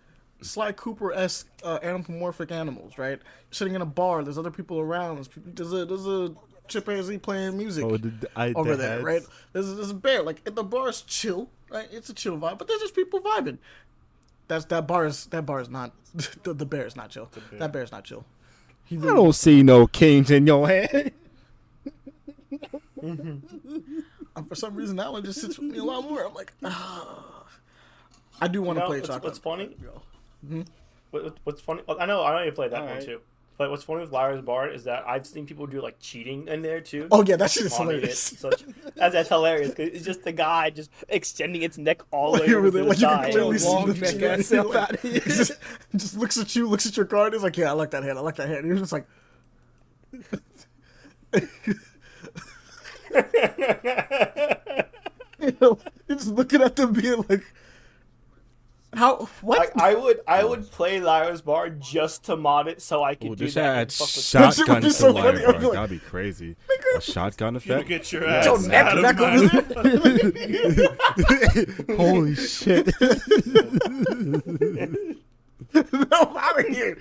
Sly Cooper-esque anthropomorphic animals, right? Sitting in a bar, there's other people around, there's a chimpanzee playing music over there, right? There's a bear, like, the bar's chill, right? It's a chill vibe, but there's just people vibing. That bar is not the bear is not chill. That bear's not chill. I don't see no kings in your head. For some reason, that one just sits with me a lot more. I'm like, I do want to play Chocolate. What's funny? Hmm? What's funny? I know you played that one Alright. too. But what's funny with Liar's Bar is that I've seen people do like cheating in there too. Oh yeah, that shit is On it, hilarious. it's such- that's hilarious. 'Cause it's just the guy just extending its neck all the way Like, over to the like you can side. clearly see Long the neck cheating. ass up Like, outta here. just looks at you, looks at your card. He's like, yeah, I like that hand. I like that hand. You're just like, you know, you're just looking at them, being like, how? What? Like, I would play Liar's Bar just to mod it so I could Oh, do this that. had and fuck with That shit would shotgun be so to funny. Liar I'd Bar. be like, That'd be crazy. A shotgun You effect? get your Your ass neck out of back my over there. Holy shit. No, out of here.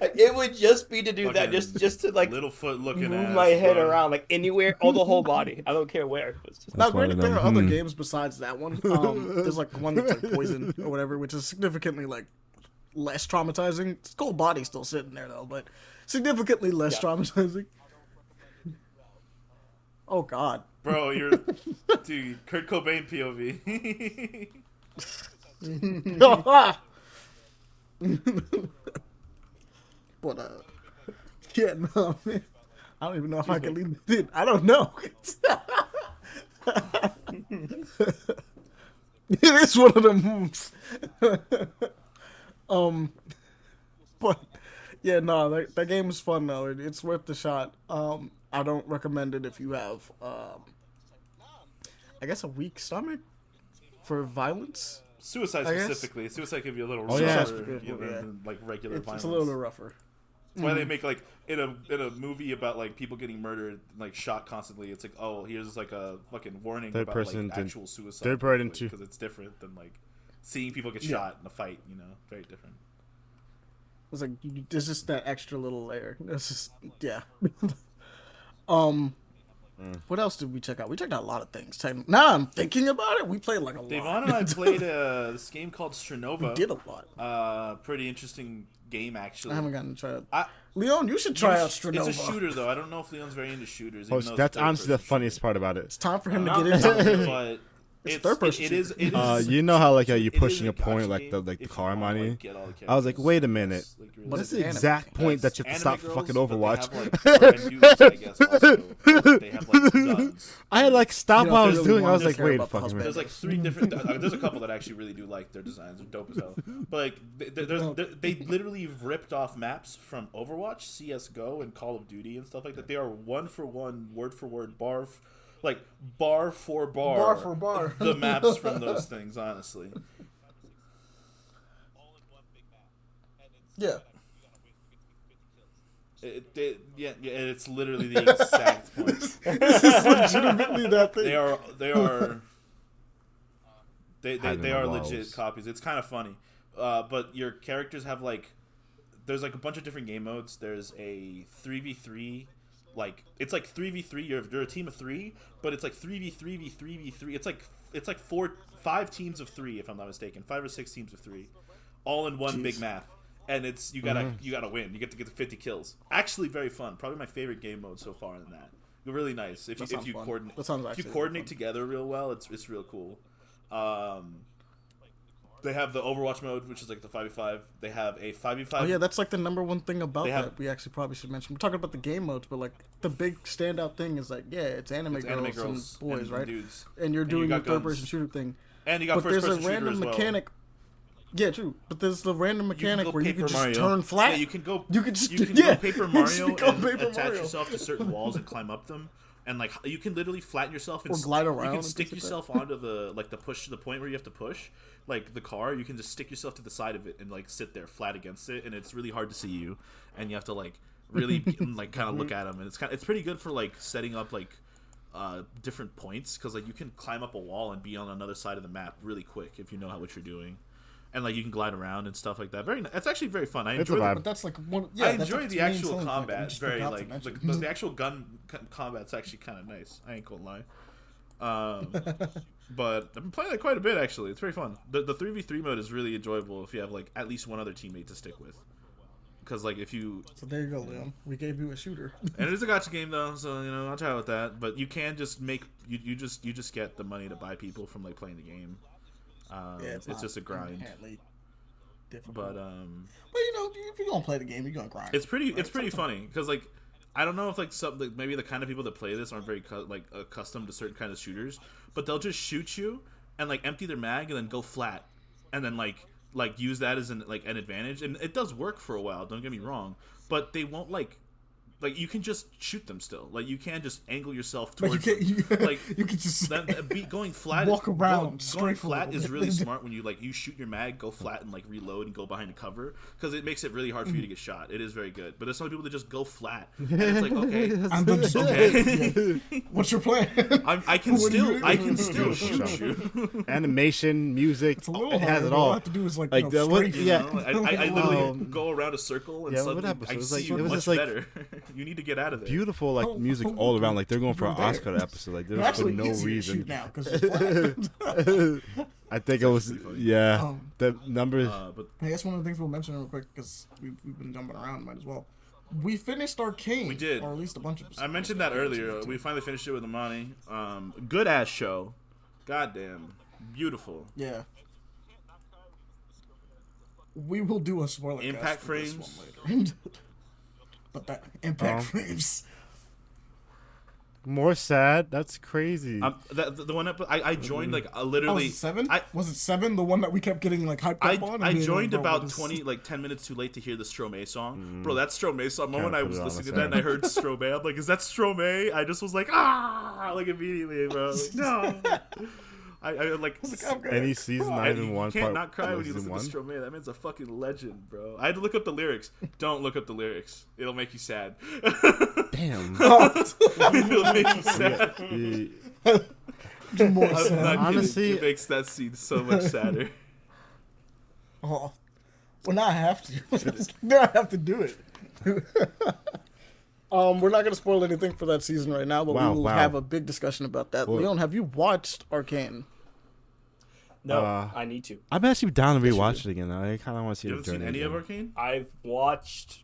It would just be to do that, Fucking just to like Littlefoot looking move ass, my head bro. around like anywhere, or the whole body. I don't care where. It's just, Now, That's one granted, of there are them. other games besides that one. There's like one that's like Poison or whatever, which is significantly like less traumatizing. Skull Body's still sitting there though, but significantly less traumatizing. Oh God. Bro, you're dude, Kurt Cobain POV. But yeah, no, man. I don't even know if I can leave it in. I don't know. It is one of the moves. But yeah, no, that game is fun though. It's worth the shot. I don't recommend it if you have, I guess, a weak stomach for violence. Suicide I guess. specifically. Suicide can be a little Oh, yeah. rougher Specifically, than yeah. like regular It's violence. a little bit rougher. That's why they make like in a movie about like people getting murdered, like shot constantly. It's like, oh, here's like a fucking warning Third about person like to- actual suicide. third person to- because it's different than like seeing people get shot in a fight. You know, very different. It's like there's just that extra little layer. It's just yeah. What else did we check out? We checked out a lot of things. Now I'm thinking about it. We played like a lot. Devon and I played this game called Strenova. We did a lot. Pretty interesting game actually. I haven't gotten to try it. I- Leon, you should try out Strenova. It's a shooter though. I don't know if Leon's very into shooters. Oh, even though it's that's a honestly the third-person funniest shooter. part about it. It's time for him to Not get into it. really, but It's third-person It is. You know how like you it is pushing a a point gacha like game the if car you wanna, money. like, get all the I was like, characters. wait a minute. It's, like, really What That's is the anime? exact point that you have to Anime stop girls, fucking but Overwatch. They have, like, dudes, I guess, also. They have like guns. I had like stop You know, what I if was they really doing. I was wanted like, to care wait, about the fucking husband. There's like 3 different. There's a couple that I actually really do like their designs. They're dope as hell. But like, they literally ripped off maps from Overwatch, CS:GO, and Call of Duty and stuff like that. They are one for one, word for word, bar for bar, for bar. the maps from those things. Honestly, Yeah. it's literally the exact point. This is legitimately that thing. They are Hiding they the are walls. legit copies. It's kind of funny, but your characters have like there's like a bunch of different game modes. There's a 3v3, like it's like 3v3. You're a team of 3, but it's like 3v3v3v3. It's like 5 teams of 3 if I'm not mistaken, 5 or 6 teams of 3, all in one big map. And it's you gotta win. You get to 50 kills. Actually, very fun. Probably my favorite game mode so far in that. Really nice. If sounds you fun. coordinate, That sounds if you actually coordinate fun. together real well, it's real cool. They have the Overwatch mode, which is like the 5v5. They have a 5v5. Oh yeah, that's like the number one thing about They have- that. We actually probably should mention. We're talking about the game modes, but like the big standout thing is like, yeah, it's anime, It's girls, anime girls and boys, and right? dudes. And you're And you doing got the third guns. person shooter thing. And you got But first there's a person shooter random as well. mechanic. Yeah, true. But there's the random You can mechanic go where you Paper can just Mario. turn flat. Yeah, you can go. You can just you can yeah, go Paper you Mario just and become Paper attach Mario. yourself to certain walls and climb up them. And like you can literally flatten yourself and Or glide You around can and stick things like that. yourself onto the point where you have to push, like the car. You can just stick yourself to the side of it and like sit there flat against it, and it's really hard to see you, and you have to like really like kind of look at them, and it's pretty good for like setting up like different points because like you can climb up a wall and be on another side of the map really quick if you know what you're doing. And like you can glide around and stuff like that. It's actually very fun. I It's a enjoy vibe. But that's like one. Yeah, I that's enjoy like the main actual selling point. I combat. just Very forgot to like mention. the actual gun combat's actually kind of nice. I ain't gonna lie. But I've been playing it quite a bit actually. It's very fun. The 3v3 mode is really enjoyable if you have like at least one other teammate to stick with. Because like if you So there you go, Leon. We gave you a shooter. and it is a gacha game though, so you know I'll try with that. But you can just make you just get the money to buy people from like playing the game. Yeah, It's not just a grind. inherently difficult. But But you know, if you're gonna play the game, you're gonna grind. it's pretty funny because like I don't know if like maybe the kind of people that play this aren't very accustomed to certain kind of shooters, but they'll just shoot you and like empty their mag and then go flat and then like use that as an advantage, and it does work for a while. Don't get me wrong, but they won't like you can just shoot them still. Like you can just angle yourself But towards you them. Like you can just going flat. Walk around Going straight for a flat little is bit. really smart when you shoot your mag, go flat, and like reload and go behind a cover because it makes it really hard for you to get shot. It is very good. But there's some people that just go flat, and it's like okay, I'm just okay. What's your plan? I can What are you still doing? shoot you. Animation, music, It's a little it has harder, it but all I all. have to do is like, Like, you know, what- strafe. You yeah. know? I literally Um, go around a circle and yeah, what suddenly happened? So I it was see like- you it was much just like- better. You need to get out of there. Beautiful like music all around. Like they're going for an There. Oscar episode. Like You're there's for actually no easier to reason. shoot now because it's flat. I think it was pretty funny. yeah. The numbers. But I guess one of the things we'll mention real quick because we've been jumping around, might as well. We finished Arcane. We did. or at least a bunch of. I mentioned that earlier. We finally finished it with Amani. Good ass show. Goddamn. Beautiful. Yeah. We will do a spoiler. cast Impact for this frames. one later. But that impact Um, frames. More sad. That's crazy. The one I joined like Oh, was literally it 7? I Was it 7? The one that we kept getting like hyped up on? I being joined like, bro, about what is- 20 like 10 minutes too late to hear the Stromae song. Bro, that Stromae song. The moment Kinda I put was it on listening to the that and I heard Stromae, I'm like, is that Stromae? I just was like, like immediately, bro. Like, no. I like Any season, not and even you one can't part. not cry when you season listen to one. Stromae. That man's a fucking legend, bro. I had to look up the lyrics. Don't look up the lyrics. It'll make you sad. Damn. It'll make you sad. More I'm sad. not Honestly- kidding. It makes that scene so much sadder. Oh. Well, now I have to. Now I have to do it. We're not gonna spoil anything for that season right now, but Wow, we will wow. have a big discussion about that. Well- Leon, have you watched Arcane? No, Uh, I need to. I'm actually down to rewatch it again. I kind of want to see You the haven't seen journey any of again. Arcane? I've watched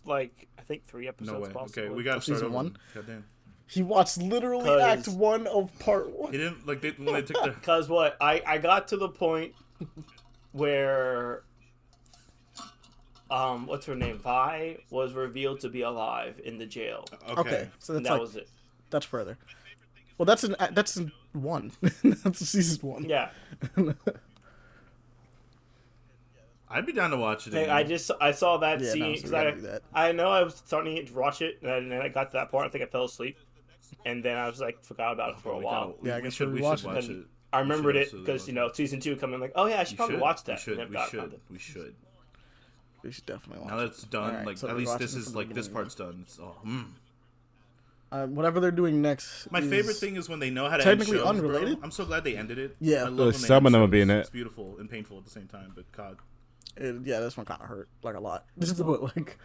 like I think 3 episodes. No way. Possibly. Okay, we gotta start season over. one? Goddamn. He watched literally 'Cause- Act 1 of Part 1. He didn't like when they took the. Because what I got to the point where what's her name? Vi was revealed to be alive in the jail. Okay, so And that's that like, was it. that's further. Well, that's in 1. That's season 1. Yeah. I'd be down to watch it. Hey, again. I saw that Yeah, no, scene so because we gotta do that. I know I was starting to watch it and then I got to that point. I think I fell asleep, and then I was like forgot about it for a We while. gotta- we- Yeah, I we guess should we we watch should it. watch And it. I remembered We it should because absolutely season 2 coming. Like, oh yeah, I should probably watch that. We and should. then We got should. around it. We should. We should definitely watch Now that it's done, Alright, like so at we're least watching this it is from the like this beginning. part's done. It's Whatever they're doing next. My is- favorite thing is when they know how to technically end shows, bro. unrelated? I'm so glad they ended it. Yeah. I love Look, when they some end of them will shows. be in it. It's beautiful and painful at the same time, but God. Yeah, this one kind of hurt like a lot. This is what like,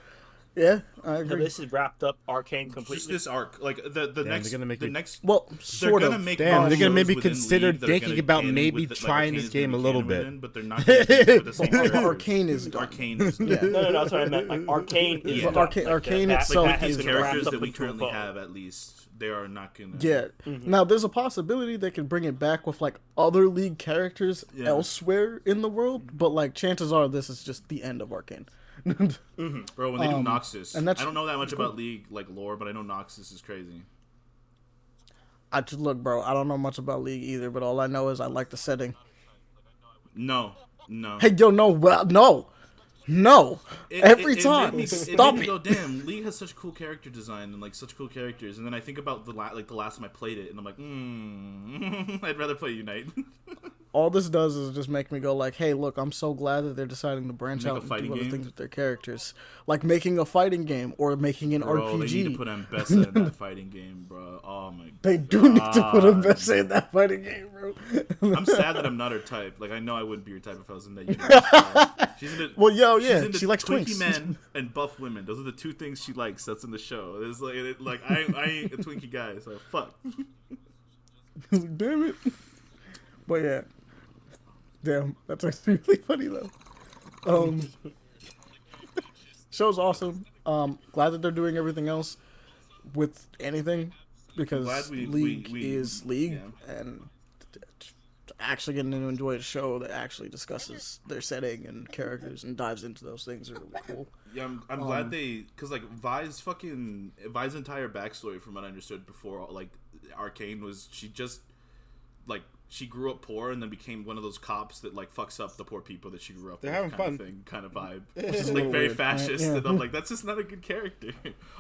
yeah, I So agree. this has wrapped up Arcane Just completely. this arc, like the next, they're gonna make the me- next. Well, They're sort gonna of. make Damn, more they're gonna shows maybe within consider League that are thinking gonna about canon maybe with, like, trying this Arcane's game gonna a be little canon bit. within, but they're not gonna do it with the same characters. Arcane is done. Arcane is Yeah. No, that's what I meant. Like Arcane is But done. Arcane that- itself that These has is been characters wrapped up that we into a currently bow. have, at least, they are not gonna. Yeah. Now there's a possibility they can bring it back with like other League characters Yeah. elsewhere in the world, but like chances are this is just the end of Arcane. Bro, when they do Noxus, and that's- I don't know that much about League like lore, but I know Noxus is crazy. I just look, bro. I don't know much about League either, but all I know is I like the setting. No. Hey, yo, no, well, no. Every It time, made me, stop it. Made me it. go, damn, League has such cool character design and like such cool characters, and then I think about the last time I played it, and I'm like, I'd rather play Unite. All this does is just make me go like, hey, look, I'm so glad that they're deciding to branch Make a out and fighting do other game? things with their characters, like making a fighting game or making an Bro, RPG. they need to put Ambessa in that fighting game, bro. Oh my. They do need to put a God. best in that fighting game, bro. I'm sad that I'm not her type. Like I know I wouldn't be her type if I was in that universe. She's into, Well, yo, she's yeah, into she likes Twinkie twinks. men and buff women. Those are the two things she likes. That's in the show. It's like I ain't a Twinkie guy, so fuck. Damn it. But yeah. Damn, that's actually really funny though. Show's awesome. Glad that they're doing everything else with anything because Glad we- League we- is League yeah. and actually getting to enjoy a show that actually discusses their setting and characters and dives into those things are really cool. Yeah, I'm glad they, cause like Vi's entire backstory, from what I understood before, like Arcane, was she just like she grew up poor and then became one of those cops that like fucks up the poor people that she grew up They're with, having kind of fun. thing, kind of vibe. is It's a like little very weird, right? fascist, Yeah. and I'm like, that's just not a good character.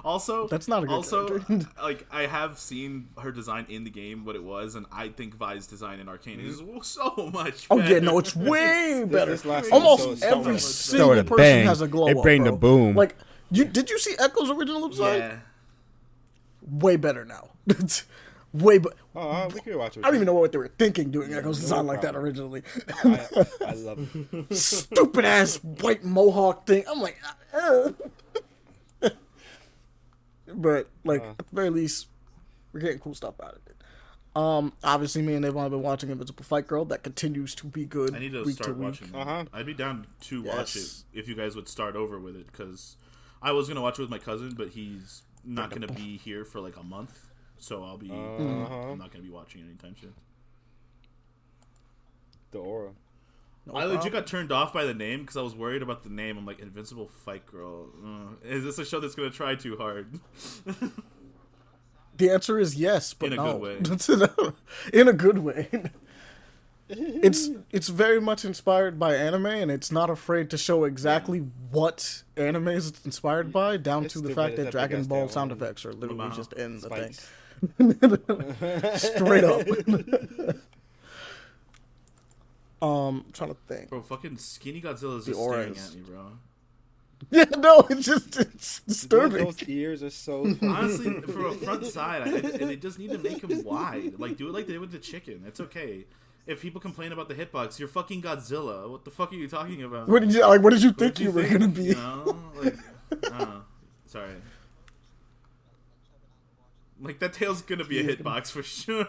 Also, That's not a good also, character. like I have seen her design in the game, what it was, and I think Vi's design in Arcane is so much. Oh better. yeah, no, it's way better. this last Almost episode every so much single better. person Bang. has a glow It up, bring the bro. boom. Like, did you see Echo's original design? Yeah. Way better now. Way better. Oh, we can watch it. I don't even know what they were thinking doing Echo's no design like that problem. originally. I love it. Stupid ass white mohawk thing. I'm like, but like at the very least, we're getting cool stuff out of it. Obviously, me and they've only been watching Invisible Fight Girl. That continues to be good. I need to week start week. watching. Uh-huh. I'd be down to watch it Yes. if you guys would start over with it, because I was gonna watch it with my cousin, but he's not gonna be here for like a month, so I'll be. I'm not gonna be watching it anytime soon. The aura. I legit got turned off by the name because I was worried about the name. I'm like, Invincible Fight Girl. Is this a show that's gonna try too hard? The answer is yes, but In a no. good way. In a good way. It's very much inspired by anime, and it's not afraid to show exactly what anime is inspired by, down It's to the stupid fact as that if Dragon they Ball guessed that sound one. effects are literally Wow. just in the Spikes. thing. Straight up. Trying to think. Bro, fucking Skinny Godzilla is The just staring auras. at me, bro. Yeah, no, it's disturbing. Those ears are so. Honestly, for a front side, they just need to make him wide. Like, do it like they did with the chicken. It's okay. If people complain about the hitbox, you're fucking Godzilla. What the fuck are you talking about? What did you What think did you were think? gonna be? You know? Like, sorry. Like, that tail's gonna be a hitbox for sure.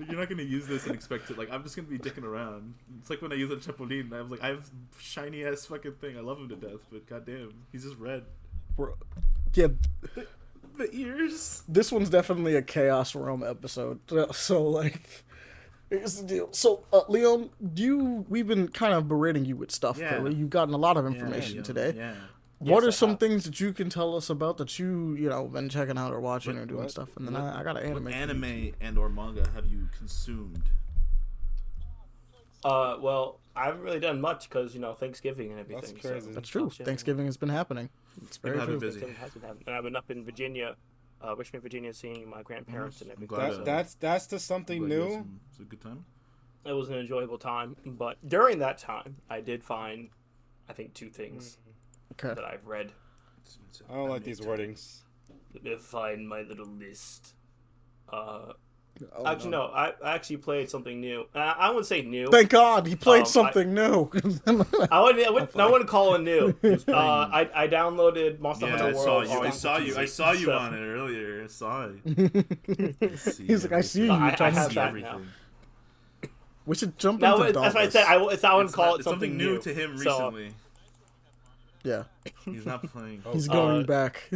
You're not gonna use this and expect it. Like, I'm just gonna be dicking around. It's like when I use a Chapolin. I was like, I have shiny ass fucking thing. I love him to death, but goddamn, he's just red. Bro, yeah, The ears. This one's definitely a Chaos Realm episode. So like, here's the deal. So Leon, we've been kind of berating you with stuff. Yeah. Clearly, you've gotten a lot of information Yeah, today. Yeah. What Yes, are I some have. things that you can tell us about that you been checking out or watching or doing what? stuff? And then I got an What anime. anime and or manga have you consumed? Well, I haven't really done much because Thanksgiving and everything. That's crazy. That's true. Thanksgiving has been happening. It's very People have true. been busy. Thanksgiving has been happening. And I've been up in Virginia, Richmond, Virginia, seeing my grandparents and everything. glad So That's just something Glad you had new. It's a good time. it was an enjoyable time. But during that time, I did find, I think, 2 things Okay. that I've read. I don't like these wordings. Let me find my little list. Oh, Actually, no. I actually played something new. I wouldn't say new. Thank God he played I- something new. I wouldn't call it new. I downloaded Monster Yeah, Hunter I saw World. you. on I saw you. I saw you so- on it earlier. I saw it. He's like, I see you. I You're trying to have see that everything. now. We should jump No, into that's what I Dauntless. said. I wouldn't call it It's something new to him So, recently. Yeah, He's not playing. he's going Uh, back.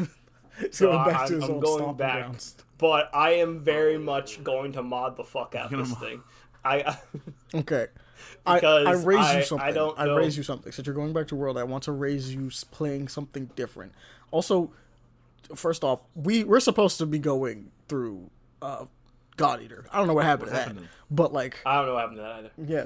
He's so going back to his I'm old going stomping back. grounds. But I am very much going to mod the fuck out You're this gonna thing. I Okay. I Because raise I- you something. I don't know. raise you something. Since you're going back to World, I want to raise you playing something different. Also, first off, we're supposed to be going through God Eater. I don't know what happened to that. happened? But like, I don't know what happened to that either. yeah,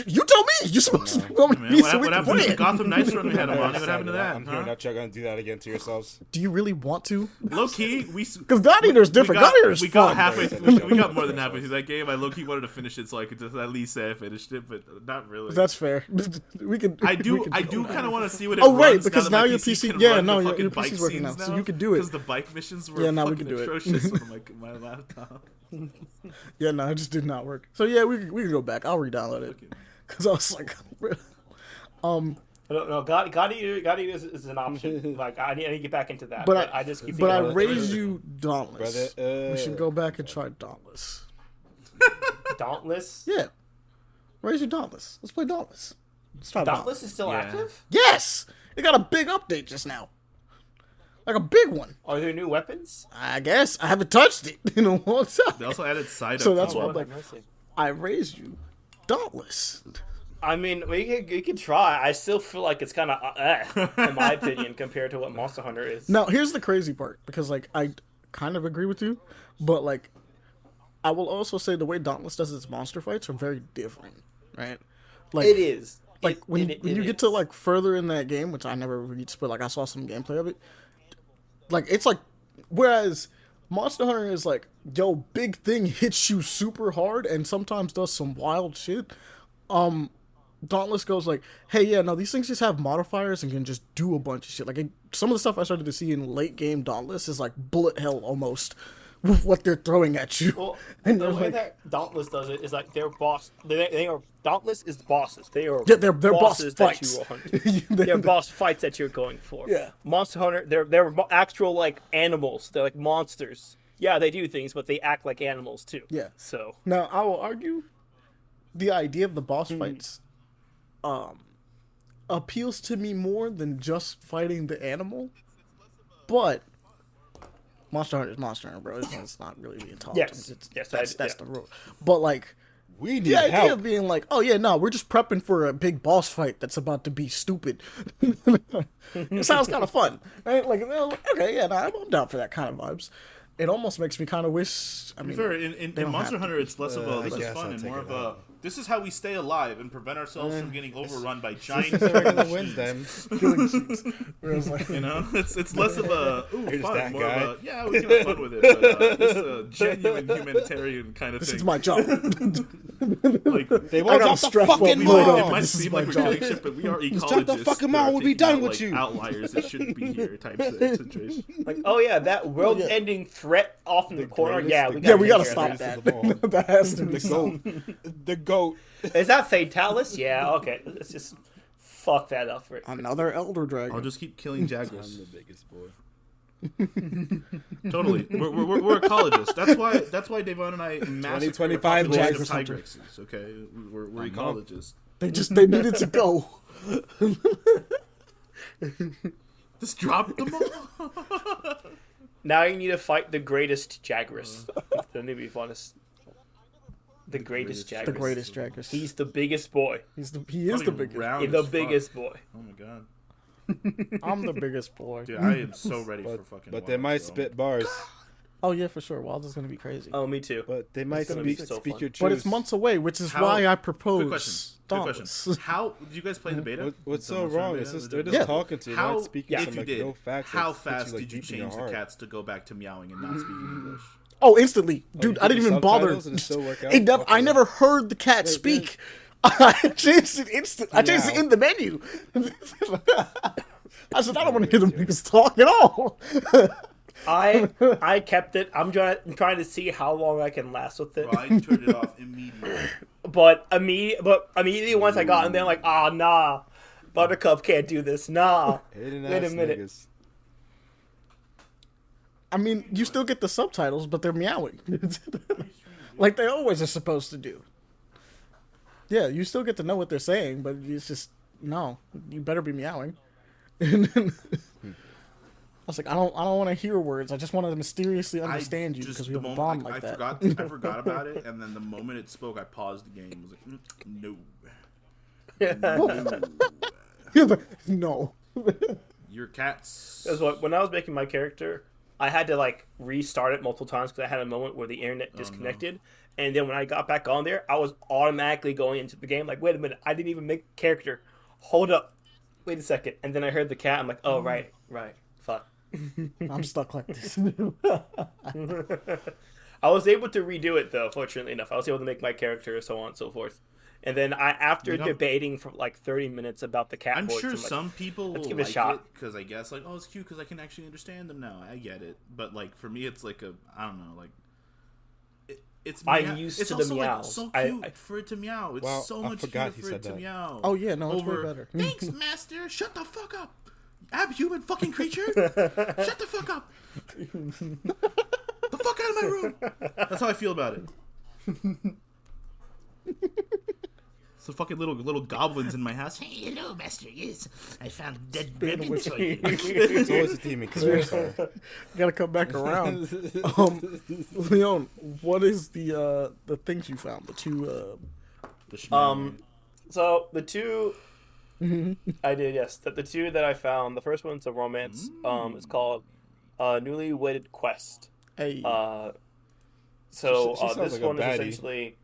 you tell me. You're supposed to be going to Man, me what, so we what can happened play to the it. Gotham Knights run we had him on? I'm What happened to that? I'm hearing that you're gonna do that again to yourselves. Do you really want to? Low key, Because God Eater's different. God Eater's we fun. got halfway. We got more than halfway through that game. I low key wanted to finish it so I could just at least say I finished it, but not really. That's fair. we could. I do. we could I go do back. kind of want to see what it Oh, right, runs because that now my your PC PC can yeah, run no, the your fucking PC's bike working now, scenes so you could do it. Because the bike missions were Yeah, now we fucking can do it. atrocious on my laptop. Yeah, no, it just did not work. So yeah, we could go back. I'll re-download it Okay. because I was like, I don't know. God Eater is an option. Like I need to get back into that. but I just keep but I thinking, raised you Dauntless. Brother, We should go back and try Dauntless. Dauntless. Yeah, raise you Dauntless. Let's play Dauntless. Let's try Dauntless is still Yeah. active. Yes, it got a big update just now, like a big one. Are there new weapons? I guess I haven't touched it in a long They time. also added side. So that's why Oh, I'm like, mercy. I raised you Dauntless. I mean, we could try. I still feel like it's kind of, in my opinion, compared to what Monster Hunter is. Now, here's the crazy part, because, like, I kind of agree with you, but, like, I will also say the way Dauntless does its monster fights are very different, right? Like, It is. like, when It you get to, like, further in that game, which I never reached, but, like, I saw some gameplay of it, like, it's, like, whereas Monster Hunter is, like, yo, big thing hits you super hard and sometimes does some wild shit, Dauntless goes like, hey, yeah, no, these things just have modifiers and can just do a bunch of shit. Like, some of the stuff I started to see in late game Dauntless is like bullet hell almost with what they're throwing at you. Well, And the they're way like- that Dauntless does it is like their boss. They are Dauntless is bosses. They are Yeah, they're boss bosses fights. that you are. They're boss fights that you're going for. Yeah. Monster Hunter. They're actual like animals. They're like monsters. Yeah, they do things, but they act like animals too. Yeah. So Now, I will argue the idea of the boss fights appeals to me more than just fighting the animal, but Monster Hunter is Monster Hunter, bro. It's not really being taught. Yes. It's, Yes, that's yeah. the rule. But, like, We need the idea help. of being like, oh yeah, no, we're just prepping for a big boss fight that's about to be stupid. It sounds kind of fun, right? Like, well, okay, yeah, no, I'm down for that kind of vibes. It almost makes me kind of wish. I mean, Fair, in don't Monster have to. Hunter, it's less of a I this is guess fun I'll and take more it of a out. this is how we stay alive and prevent ourselves from getting overrun by giant It's a regular machines. Wednesday. where it's like, You know, it's less of a ooh You're just fun, that more guy. of a yeah, we can have fun with it. But this is a genuine humanitarian kind of this thing. is my job. Like, They I won't got drop a the strap up fucking load it up. bomb. might This is seem my like we're job. killing shit, but we are ecologists. drop the fucking that are bomb, we'll be taking done out, with like, you. Outliers that shouldn't be here type situation. like, oh yeah, that world-ending threat off in the corner. greatest- Yeah, the- we Yeah, we gotta gotta take care of stop greatest that. of them all. That has to be The stopped. goat. The goat. Is that Fatalis? Yeah, okay. Let's just fuck that up for it. Another Elder Dragon. I'll just keep killing I'm jaguars. the biggest boy. Totally, we're ecologists. That's why Devon and I massacred 2025 a population Jaguar of hunter. tigrexes. Okay, we're I know. ecologists. They needed to go. Just drop them all. Now you need to fight the greatest Jagras. Let me be honest. The greatest Jagras. The greatest Jagras. He's the biggest boy. He is the Probably biggest. round He's the as fuck. biggest boy. Oh my god. I'm the biggest boy. Dude, I am so ready for But, fucking. but they Wilds, might bro. spit bars. Oh yeah, for sure. Wilds is gonna be crazy. Oh, me too. But they might gonna be speak, so speak fun. your truth. But it's months away, which is How- why I Quick propose. question. Quick question. Dauntless. How did you guys play the beta? What's The so Monster wrong? beta? It's just, The they're demo? just talking to you, How, not speaking if some you like did, no facts. how that hit fast you, like, did you deep in your change the heart. cats to go back to meowing and not speaking English? Oh, instantly, dude! you I did didn't the even bother. subtitles and it still work out? It never, I Okay. never heard the cat speak. I changed it instant. I changed it Meow. in the menu. I said I don't want to hear them niggas talk at all. I kept it. I'm trying to see how long I can last with it. Well, I turned it off immediately. But immediately once I got in there, I'm like, ah, nah, Buttercup can't do this. Nah. Hidden Wait a ass minute. niggas. I mean, you still get the subtitles, but they're meowing, like they always are supposed to do. Yeah, you still get to know what they're saying, but it's just no. You better be meowing. And then I was like, I don't want to hear words. I just want to mysteriously understand you because we have a bond like that. I forgot about it, and then the moment it spoke, I paused the game. I was like, no. No. Your cats. That's what when I was making my character, I had to like restart it multiple times because I had a moment where the internet disconnected, and then when I got back on there, I was automatically going into the game like, wait a minute, I didn't even make a character. Hold up, wait a second, and then I heard the cat. I'm like, oh right, fuck. I'm stuck like this. I was able to redo it though. Fortunately enough, I was able to make my character, so on and so forth. And then after debating for like 30 minutes about the cat I'm voice, sure I'm like, some people will give it a like shot. it because I guess like, oh, it's cute because I can actually understand them now. I get it, but like for me, it's like I don't know, like it's. I'm used it's to the also, meows. Like, so I- cute for it to meow. It's Wow, so I much forgot cuter he for said it to that. meow. Oh yeah, no, it's way Over, better. Thanks, master. Shut the fuck up, abhuman fucking creature. Shut the fuck up. The fuck out of my room. That's how I feel about it. So fucking little goblins in my house. Hey, hello, master. Yes, I found a dead gremlin for you. It's always a demon king. Sorry. Gotta come back around. Leon, what is the things you found? The two. So the two I did, yes. The two that I found, the first one's a romance. It's called Newly Wedded Quest. Hey. So She sounds this like a one is baddie. essentially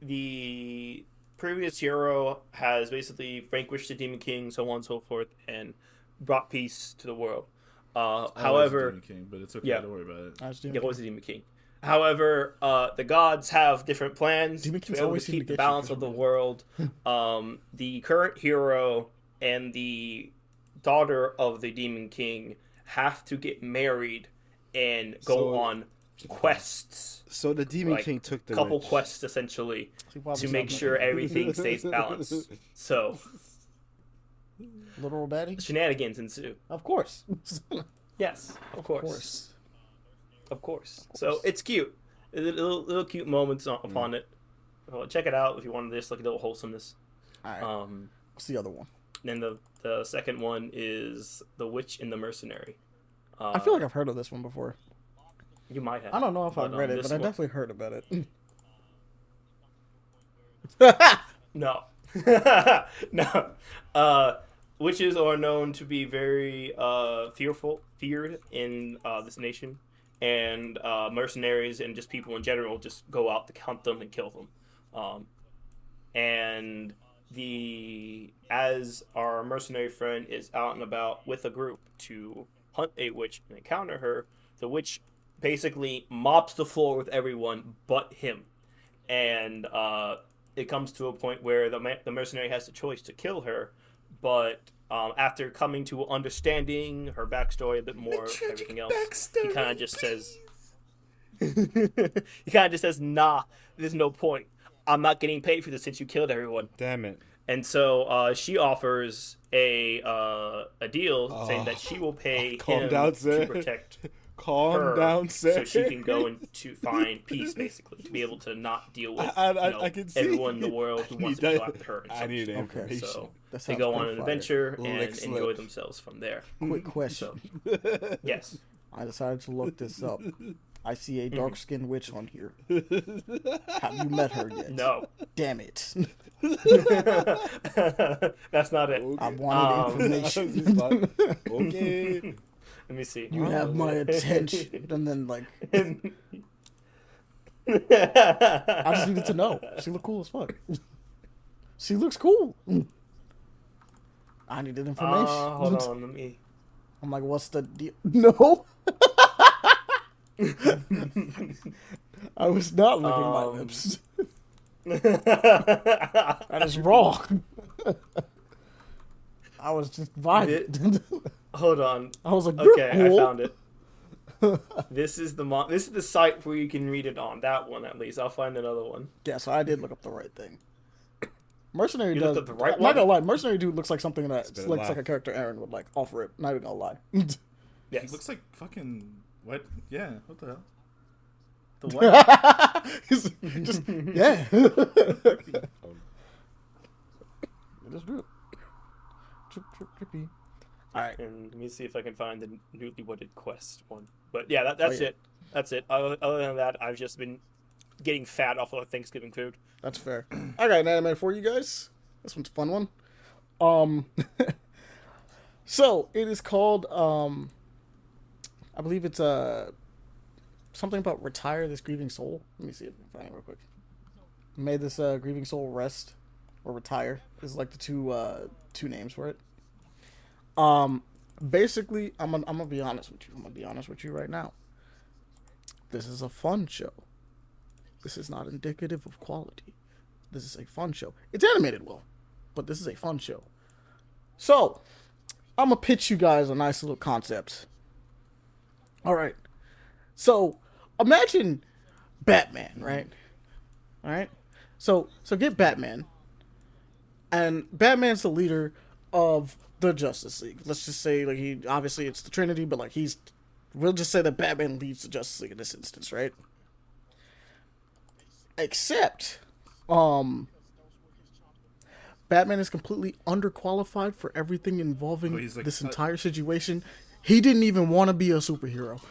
the previous hero has basically vanquished the Demon King, so on and so forth, and brought peace to the world. However, Demon King, but it's okay. yeah. Don't worry about it. I was doing yeah, always the Demon King. However, the gods have different plans Demon to Kings be able always to seem to keep the get you balance for of the some world. The current hero and the daughter of the Demon King have to get married and go So- on quests, So the demon like king took the couple witch. quests essentially, Probably to make sounds sure like everything stays balanced. So a literal baddie. shenanigans ensue. Of course. Yes, of course. Of course. Of course. So it's cute. Little cute moments upon it. Well, check it out if you want to just like a little wholesomeness. All right. What's the other one? Then the second one is The Witch and the Mercenary. I feel like I've heard of this one before. You might have. I don't know if I've read it, this but I one- definitely heard about it. No. No. Witches are known to be very feared in this nation. And mercenaries and just people in general just go out to hunt them and kill them. And as our mercenary friend is out and about with a group to hunt a witch and encounter her, the witch basically mops the floor with everyone but him. And it comes to a point where the mercenary has the choice to kill her, but after coming to understanding her backstory a bit more, everything else, he kind of just says, nah, there's no point. I'm not getting paid for this since you killed everyone. Damn it. And so she offers a deal saying that she will pay Calm him down, to sir. protect Calm her, down, sir. so she can go and to find peace, basically, to be able to not deal with I can see. everyone in the world who wants to need go that- after her. and I such. need information. So That they sounds go on pretty an fire. adventure and Lick slip. enjoy themselves from there. Quick question. Yes. I decided to look this up. I see a dark-skinned witch on here. Have you met her yet? No. Damn it. That's not it. I wanted information. Okay. Let me see. You have my attention. And then, like, I just needed to know. She looked cool as fuck. She looks cool. I needed information. Hold on, let me. I'm like, what's the deal? No. I was not licking my lips. That is wrong. I was just vibing. Hold on. I was like, you're Okay, cool. I found it. This is the site where you can read it on. That one at least. I'll find another one. Yeah, so I did look up the right thing. Mercenary You does. looked up the right I'm one? not gonna lie, Mercenary dude looks like something that been a looks while. like a character Aaron would like offer it. Not even gonna lie. He Yes. looks like fucking what? Yeah, what the hell? The what? He's just yeah. It is true. Trippy. All right. And let me see if I can find the newly wedded quest one. But yeah, that's yeah. it. That's it. Other than that, I've just been getting fat off of Thanksgiving food. That's fair. I got an anime for you guys. This one's a fun one. So it is called I believe it's something about retire this grieving soul. Let me see if I can find it real quick. May this grieving soul rest or retire is like the two names for it. Basically, I'm gonna be honest with you. I'm gonna be honest with you right now. This is a fun show. This is not indicative of quality. This is a fun show. It's animated well, but this is a fun show. So, I'm gonna pitch you guys a nice little concept. All right. So, imagine Batman, right? All right. So get Batman, and Batman's the leader of the Justice League. Let's just say, like, he obviously it's the Trinity, but like we'll just say that Batman leads the Justice League in this instance, right? Except, Batman is completely underqualified for everything involving he's like, this entire situation. He didn't even want to be a superhero.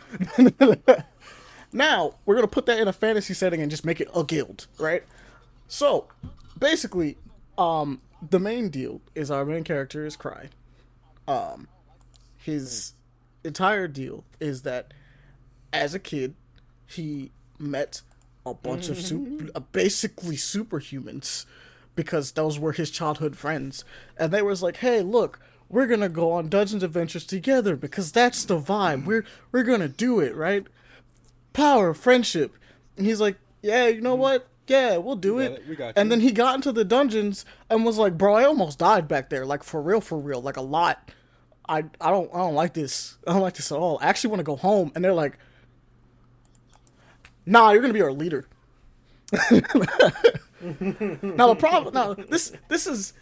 Now, we're going to put that in a fantasy setting and just make it a guild, right? So, basically, the main deal is our main character is Cry. His entire deal is that as a kid, he met a bunch of basically superhumans because those were his childhood friends. And they was like, hey, look, we're going to go on Dungeons Adventures together because that's the vibe. We're going to do it, right? Power, friendship. And he's like, yeah, you know what? Yeah, we'll do it. We got And you. then he got into the dungeons and was like, bro, I almost died back there. Like, for real, like a lot. I don't like this. I don't like this at all. I actually want to go home. And they're like, nah, you're going to be our leader. This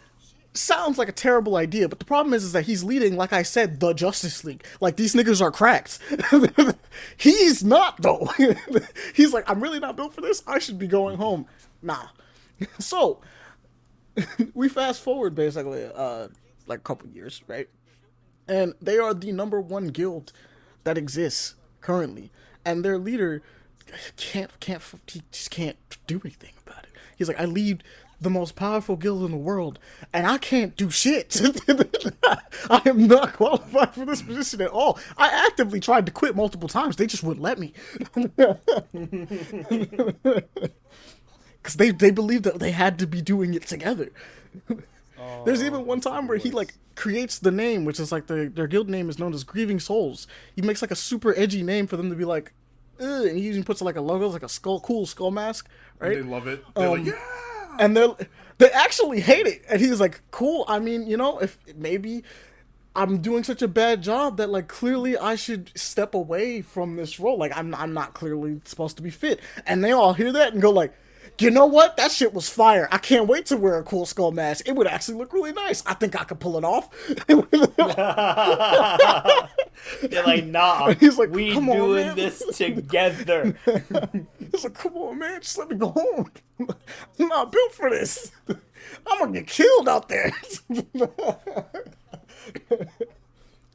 sounds like a terrible idea, but the problem is that he's leading, like I said, the Justice League. Like, these niggas are cracked. He's not, though. He's like, I'm really not built for this. I should be going home. Nah. So, we fast forward, basically, like a couple years, right? And they are the #1 guild that exists currently. And their leader he just can't do anything about it. He's like, I lead the most powerful guild in the world, and I can't do shit. I am not qualified for this position at all. I actively tried to quit multiple times. They just wouldn't let me. Because they believed that they had to be doing it together. There's even one time where he like creates the name, which is like their guild name is known as Grieving Souls. He makes like a super edgy name for them to be like, ugh, and he even puts like a logo, like a cool skull mask, right? They love it. They're like, yeah. And they actually hate it. And he's like, cool. I mean, you know, if maybe I'm doing such a bad job that like clearly I should step away from this role. Like I'm not clearly supposed to be fit. And they all hear that and go like, you know what? That shit was fire. I can't wait to wear a cool skull mask. It would actually look really nice. I think I could pull it off. They're like, nah, He's like, we "Come on, doing man." this together. He's like, come on, man. Just let me go home. I'm not built for this. I'm going to get killed out there.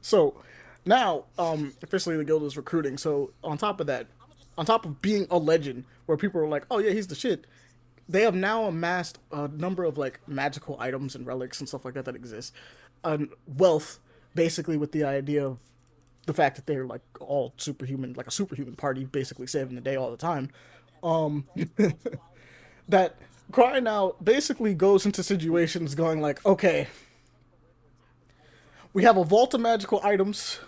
So, now, officially the guild is recruiting. So on top of that, on top of being a legend, where people are like, "Oh yeah, he's the shit," they have now amassed a number of like magical items and relics and stuff like that exist. Wealth, basically, with the idea of the fact that they're like all superhuman, like a superhuman party, basically saving the day all the time. That Crying Out basically goes into situations going like, okay, we have a vault of magical items.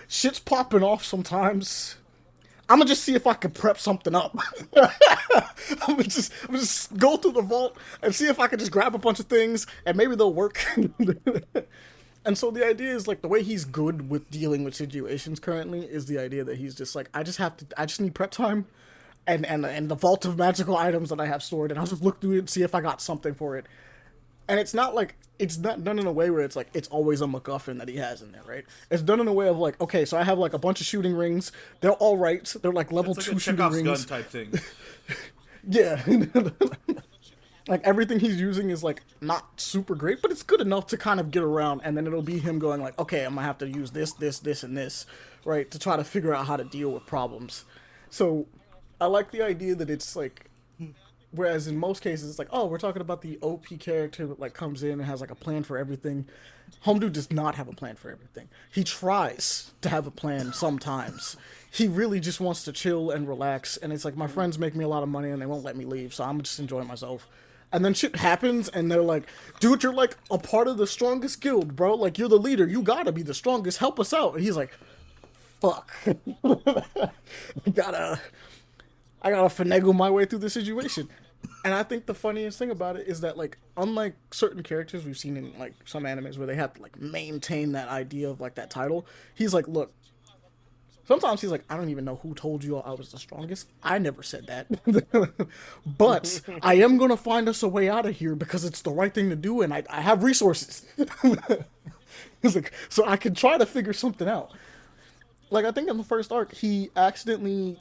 Shit's popping off sometimes. I'm gonna just see if I can prep something up. I'm gonna just go through the vault and see if I can just grab a bunch of things and maybe they'll work. And so the idea is like the way he's good with dealing with situations currently is the idea that he's just like, I just need prep time and the vault of magical items that I have stored, and I'll just look through it and see if I got something for it. And it's not done in a way where it's like it's always a MacGuffin that he has in there, right? It's done in a way of like, okay, so I have like a bunch of shooting rings. They're all right. They're like level It's 2 like a shooting Chekhov's rings. gun type thing. Yeah. Like everything he's using is like not super great, but it's good enough to kind of get around, and then it'll be him going like, okay, I'm gonna have to use this, and this, right, to try to figure out how to deal with problems. So I like the idea that it's like, whereas in most cases it's like, oh, we're talking about the OP character that like comes in and has like a plan for everything. Homedude does not have a plan for everything. He tries to have a plan sometimes. He really just wants to chill and relax, and it's like, my friends make me a lot of money and they won't let me leave, so I'm just enjoying myself. And then shit happens, and they're like, dude, you're like a part of the strongest guild, bro. Like, you're the leader. You gotta be the strongest. Help us out. And he's like, fuck. I gotta finagle my way through the situation. And I think the funniest thing about it is that, like, unlike certain characters we've seen in, like, some animes where they have to, like, maintain that idea of, like, that title, he's like, look, sometimes he's like, I don't even know who told you I was the strongest. I never said that. But I am going to find us a way out of here because it's the right thing to do, and I have resources. He's like, so I can try to figure something out. Like, I think in the first arc, he accidentally,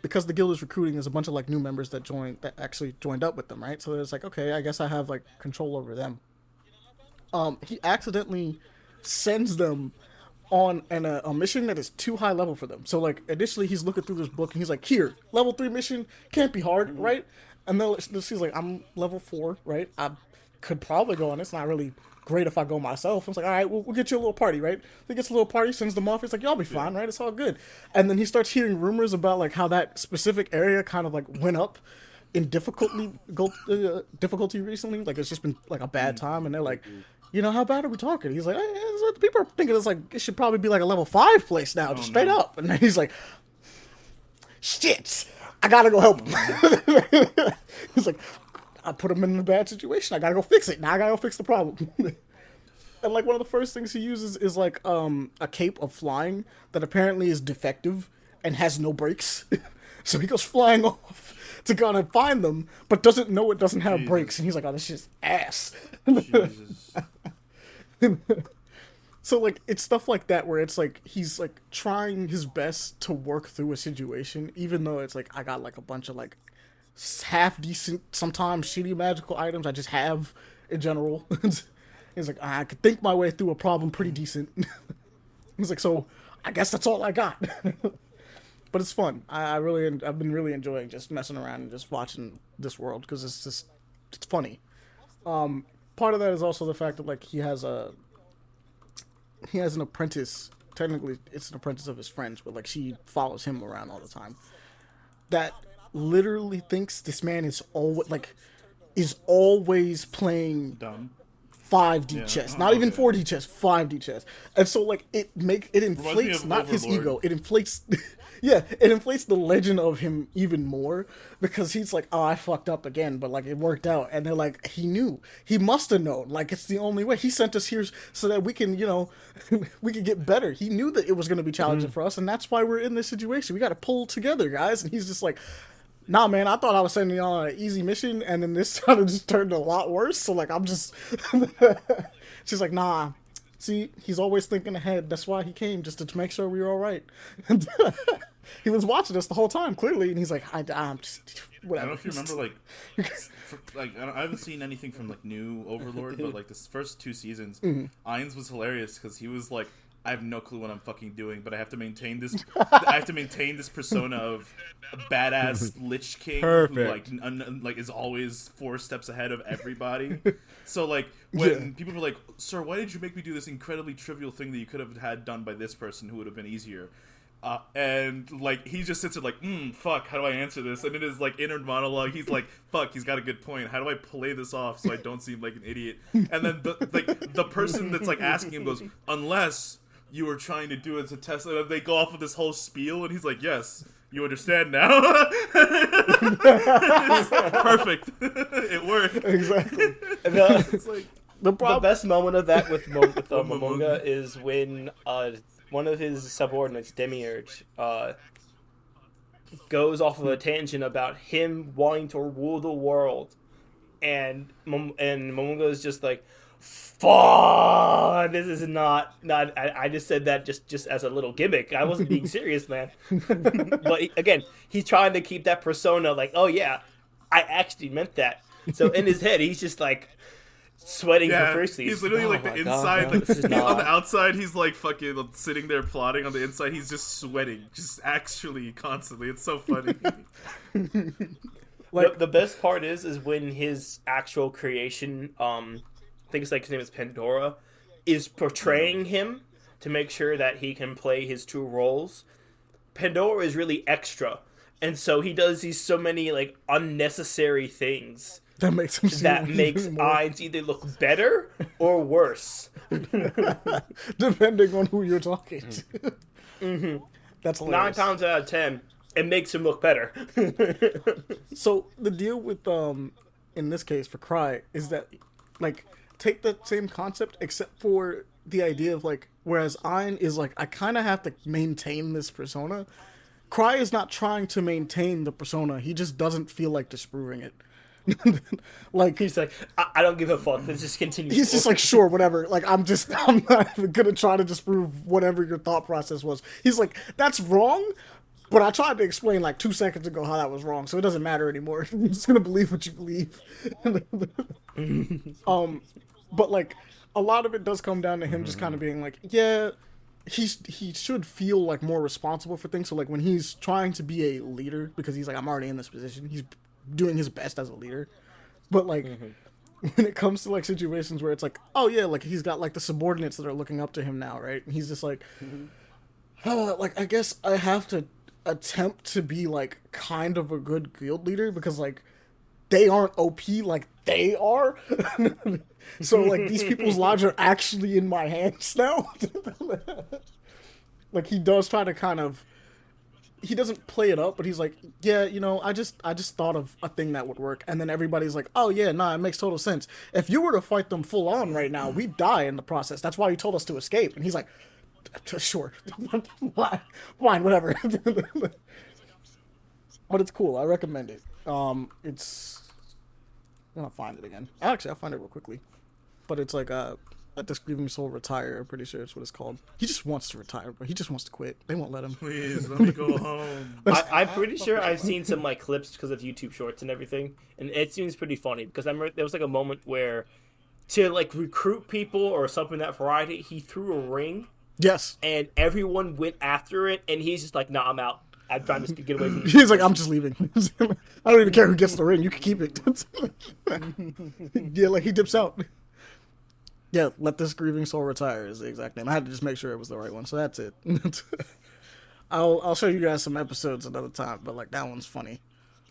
because the guild is recruiting, there's a bunch of, like, new members that actually joined up with them, right? So it's like, okay, I guess I have, like, control over them. He accidentally sends them on a mission that is too high level for them. So, like, initially he's looking through this book and he's like, here, level 3 mission, can't be hard, right? And then she's like, I'm level 4, right? I could probably go on. It's not really great if I go myself. I was like, all right, we'll get you a little party, right? He gets a little party, sends them off. He's like, y'all be fine, right? It's all good. And then he starts hearing rumors about, like, how that specific area kind of, like, went up in difficulty recently. Like, it's just been, like, a bad time. And they're like, you know, how bad are we talking? He's like, people are thinking it's like, it should probably be like a level 5 place now, just straight up. And then he's like, shit, I gotta go help him. He's like, I put him in a bad situation. I gotta go fix it. Now I gotta go fix the problem. And like one of the first things he uses is like a cape of flying that apparently is defective and has no brakes. So he goes flying off to go and find them, but doesn't know it doesn't have brakes. And he's like, oh, this shit's ass. Jesus. So, like, it's stuff like that where it's, like, he's, like, trying his best to work through a situation, even though it's, like, I got, like, a bunch of, like, half-decent, sometimes shitty magical items I just have in general. He's like, I could think my way through a problem pretty decent. He's like, so, I guess that's all I got. But it's fun. I've been really enjoying just messing around and just watching this world, because it's funny. Part of that is also the fact that, like, he has an apprentice. Technically, it's an apprentice of his friends, but, like, she follows him around all the time. That literally thinks this man is always playing Dumb. 5D chess. Not even 4D chess, 5D chess. And so, like, it inflates not his ego, it inflates yeah, it inflates the legend of him even more, because he's like, oh, I fucked up again, but, like, it worked out. And they're like, he knew. He must have known. Like, it's the only way. He sent us here so that we can, you know, we can get better. He knew that it was going to be challenging for us, and that's why we're in this situation. We got to pull together, guys. And he's just like, nah, man, I thought I was sending y'all on an easy mission, and then this kind of just turned a lot worse. So, like, I'm just... She's like, nah. See, he's always thinking ahead. That's why he came, just to make sure we were all right. He was watching us the whole time, clearly, and he's like, I'm just... Whatever. I don't know if you remember, like, I haven't seen anything from, like, new Overlord, but, like, this first 2 seasons, Ainz was hilarious, because he was, like, I have no clue what I'm fucking doing, but I have to maintain this. I have to maintain this persona of a badass Lich King Perfect. who like is always 4 steps ahead of everybody. So like when people were like, "Sir, why did you make me do this incredibly trivial thing that you could have had done by this person who would have been easier?" And like he just sits there like, fuck, how do I answer this? And in his like inner monologue, he's like, fuck, he's got a good point. How do I play this off so I don't seem like an idiot? And then the person that's like asking him goes, unless you were trying to do it as a test, and they go off with this whole spiel, and he's like, yes, you understand now. Perfect. It worked. Exactly. It's like, The best moment of that with Momonga is when one of his subordinates, Demiurge, goes off of a tangent about him wanting to rule the world, and Momonga is just like, "Fuck! This is not. I just said that just as a little gimmick. I wasn't being serious, man." But again, he's trying to keep that persona like, "Oh yeah, I actually meant that." So in his head, he's just like sweating profusely. He's literally like the inside, like, he's on the outside, he's like fucking sitting there plotting. On the inside, he's just sweating, just actually constantly. It's so funny. Like the best part is when his actual creation, I think it's like his name is Pandora, is portraying him to make sure that he can play his 2 roles. Pandora is really extra, and so he does these so many like unnecessary things. That makes him Ainz either look better or worse, depending on who you're talking to. That's hilarious. 9 times out of 10, it makes him look better. So the deal with in this case for Cry is that like take the same concept except for the idea of like whereas Ein is like I kind of have to maintain this persona. Cry is not trying to maintain the persona. He just doesn't feel like disproving it. Like He's like, I don't give a fuck. Let's just continue. he's just like, sure, whatever. Like I'm not even gonna try to disprove whatever your thought process was. He's like, that's wrong, but I tried to explain like 2 seconds ago how that was wrong, so it doesn't matter anymore. You're just gonna believe what you believe. But like a lot of it does come down to him just kind of being like, yeah, he should feel like more responsible for things. So like when he's trying to be a leader, because he's like, I'm already in this position, he's doing his best as a leader. But like when it comes to like situations where it's like, oh yeah, like he's got like the subordinates that are looking up to him now, right? And he's just like, like I guess I have to attempt to be like kind of a good guild leader because like they aren't OP like they are. So like these people's lives are actually in my hands now. Like he does try to kind of, he doesn't play it up, but he's like, yeah, you know, I just thought of a thing that would work. And then everybody's like, oh yeah, nah, it makes total sense. If you were to fight them full on right now, we'd die in the process. That's why you told us to escape. And he's like, sure, fine, whatever. But it's cool. I recommend it. It's, I'm gonna find it again. Actually, I'll find it real quickly. But it's like Let This Grieving Soul Retire. I'm pretty sure it's what it's called. He just wants to retire, but he just wants to quit. They won't let him. Please let me go home. I'm pretty sure I've seen some like clips because of YouTube Shorts and everything, and it seems pretty funny because I remember there was like a moment where to like recruit people or something that variety, he threw a ring. Yes. And everyone went after it, and he's just like, "Nah, I'm out. I'm trying to get away from you." He's like, I'm just leaving. I don't even care who gets the ring. You can keep it. Yeah, like he dips out. Yeah, Let This Grieving Soul Retire is the exact name. I had to just make sure it was the right one, so that's it. I'll show you guys some episodes another time, but like that one's funny.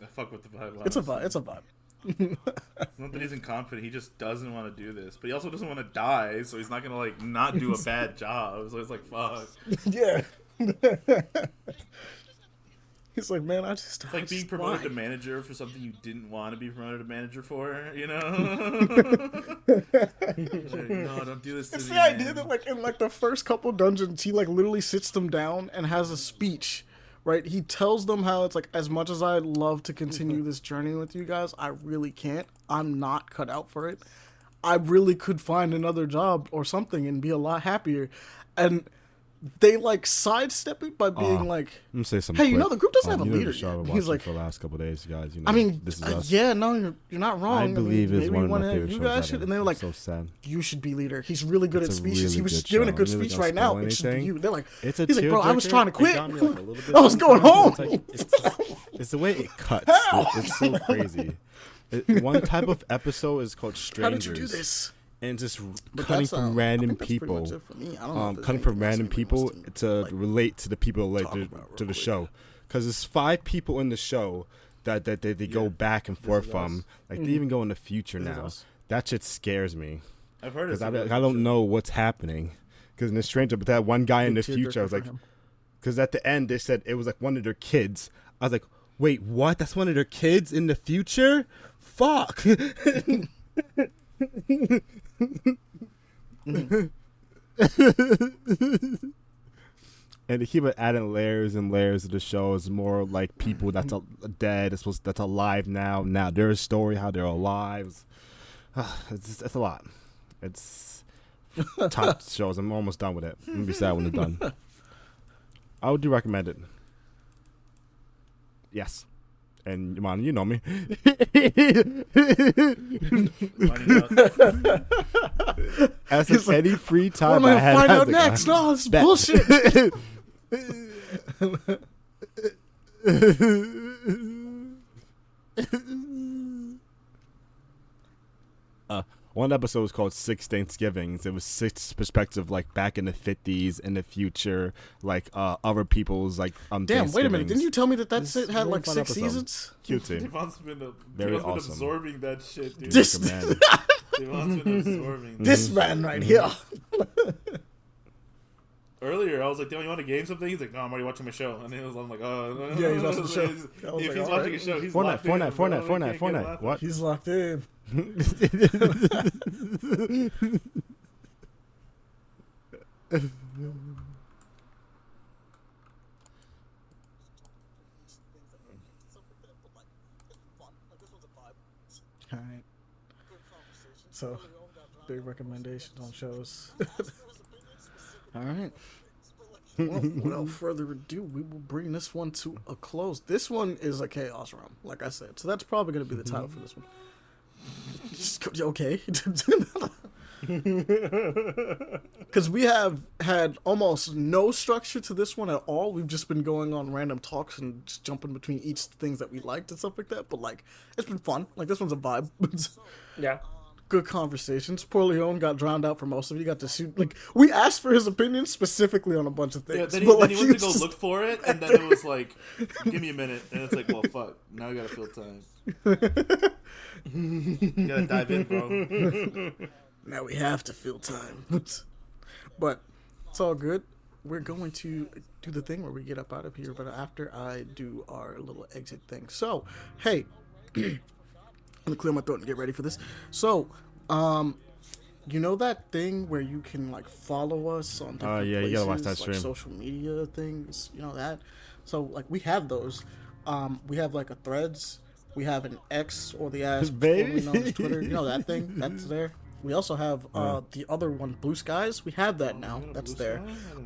I fuck with the vibe. It's a vibe. It's a vibe. It's not that he's incompetent. He just doesn't want to do this, but he also doesn't want to die, so he's not gonna like not do a bad job. So it's like fuck. Yeah. He's like, man, It's like being promoted to manager for something you didn't want to be promoted to manager for, you know? Like, no, don't do this to It's me, the idea man. that like in like the first couple dungeons, he like literally sits them down and has a speech, right? He tells them how it's like, as much as I'd love to continue this journey with you guys, I really can't. I'm not cut out for it. I really could find another job or something and be a lot happier. And they like sidestep it by being like, I'm gonna say something. hey, you know quick. the group doesn't have a You know leader the show yet. I've been He's watching like, for the last couple of days, you guys. You know, I mean, this is us. yeah, no, you're not wrong. I believe it's maybe one of my one favorite you shows guys ever. should. And they were like, It's so sad. you should be leader. He's really good It's at a speeches. really He was good giving a show. good I'm really speech not right now. spoiling It should be anything. you. They're like, It's a he's like, bro, I was tearjerker. trying to It quit. got me, like, a little bit I was going home. It's the way it cuts. It's so crazy. One type of episode is called How Strangers. did you do this? And just But cutting that's, from I random think that's pretty people, much it for me. I don't know if there's cutting from anything else random anybody people wants to like, relate to the people like talk to about real the quick. show, because there's 5 people in the show that they go back and forth is from. us. Like they even go in the future This is now. us. That shit scares me I've heard because it. I don't know what's happening. Because in the Stranger, but that one guy in the Big future, I was tearjerker like, for him. because at the end they said it was like one of their kids. I was like, wait, what? That's one of their kids in the future? Fuck. And they keep adding layers and layers of the show. It's more like people that's dead, that's alive now. Now their story, how they're alive. It's a lot. It's top shows. I'm almost done with it. I'm gonna be sad when it's done. I would do recommend it. Yes. And man, you know me. As He's of any free What time am I I gonna had, find had out the next? guy. No, this is Bet. bullshit. One episode was called 6 Thanksgivings. It was 6 perspectives, like back in the 50s, in the future, like other people's like Damn, wait a minute. Didn't you tell me that This it had really like fun 6 episode. seasons? Cutie. Devon's been, Very Devon's been awesome. absorbing that shit, dude. This- Recommend. Devon's been absorbing that. This man right here. Earlier, I was like, "Damn, you want to game something?" He's like, "No, I'm already watching my show." And I'm like, "Oh, Yeah, he's watching the show. I was If like, he's all watching right. a show, he's Fortnite, locked in, Fortnite, bro. Fortnite, He Fortnite, can't get Fortnite. left. What? He's locked in. All right. So, big recommendations on shows. All right. Well, without further ado, we will bring this one to a close. This one is a chaos realm, like I said. So that's probably going to be the title for this one. Okay. Because we have had almost no structure to this one at all. We've just been going on random talks and just jumping between each things that we liked and stuff like that. But, like, it's been fun. Like, this one's a vibe. Yeah. Good conversations. Poor Leon got drowned out for most of it. He got to shoot. Like, we asked for his opinion specifically on a bunch of things. Yeah, then he, but, then like, he went to was go just- look for it, and then it was like, "Give me a minute," and it's like, "Well, fuck, now I gotta fill time." You gotta dive in, bro. Now we have to fill time. But it's all good. We're going to do the thing where we get up out of here, but after I do our little exit thing. So, hey, I'm gonna clear my throat and get ready for this. So, you know that thing where you can like follow us on different yeah, places, you gotta watch that like stream. social media things, you know that. So like we have those. We have like a Threads. We have an X or the ass Baby. formerly known as Twitter. You know that thing? That's there. We also have the other one, Blue Skies. We have that now. That's there.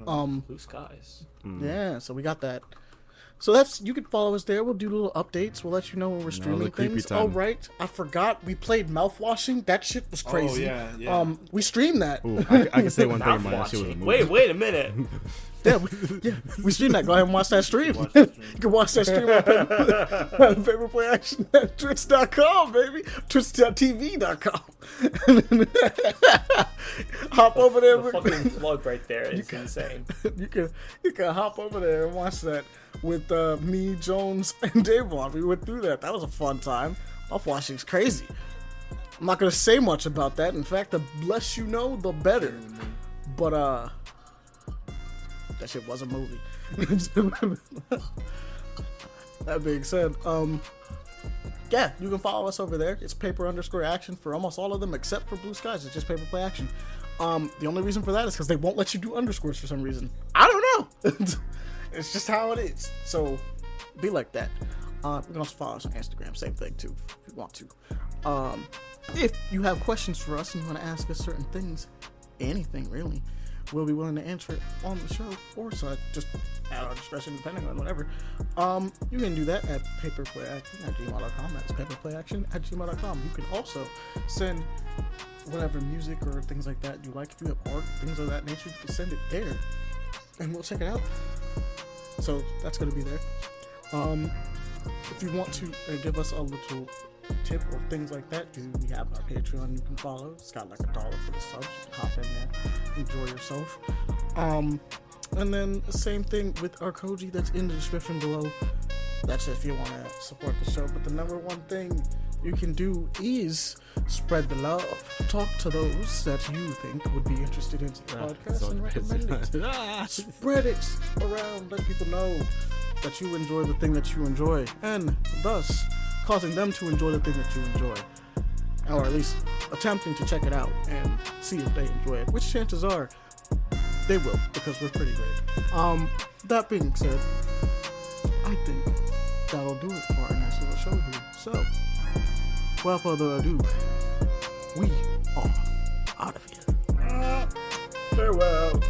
Blue skies. Yeah, so we got that. So that's, you can follow us there. We'll do little updates. We'll let you know when we're streaming creepy things. time. Oh right, I forgot we played mouthwashing. That shit was crazy. yeah. We streamed that. Ooh, I can say one thing about that shit was a movie. Wait a minute. Yeah, we streamed that. Go ahead and watch that stream. Watch that stream. You can watch that stream on Paper Play Action at twitch.com, baby. Twitch.tv.com. Hop over there. The fucking plug right there is insane. You can hop over there and watch that with me, Jones, and Davon. We went through that. That was a fun time. Mouthwashing's crazy. I'm not gonna say much about that. In fact, the less you know, the better. But that shit was a movie. That being said, yeah, you can follow us over there. It's paper_action for almost all of them except for Blue Skies. It's just Paper Play Action. The only reason for that is because they won't let you do underscores for some reason. I don't know. It's just how it is. So be like that. You can also follow us on Instagram. Same thing too, if you want to. If you have questions for us and you want to ask us certain things, anything really, we'll be willing to answer it on the show, or so just at our discretion, depending on whatever. You can do that at paperplayaction@gmail.com. That's paperplayaction@gmail.com. You can also send whatever music or things like that you like. If you have art, things of that nature, you can send it there, and we'll check it out. So that's going to be there. If you want to give us a little tip or things like that, we have our Patreon you can follow. It's got like $1 for the subs. You can hop in there, enjoy yourself. And then the same thing with our Koji that's in the description below. That's if you want to support the show. But the number one thing you can do is spread the love. Talk to those that you think would be interested in the podcast and recommend it. Spread it around. Let people know that you enjoy the thing that you enjoy, and thus causing them to enjoy the thing that you enjoy, or at least attempting to check it out and see if they enjoy it, which chances are they will, because we're pretty great. That being said, I think that'll do it for our nice little show here. So, without further ado, we are out of here. Farewell.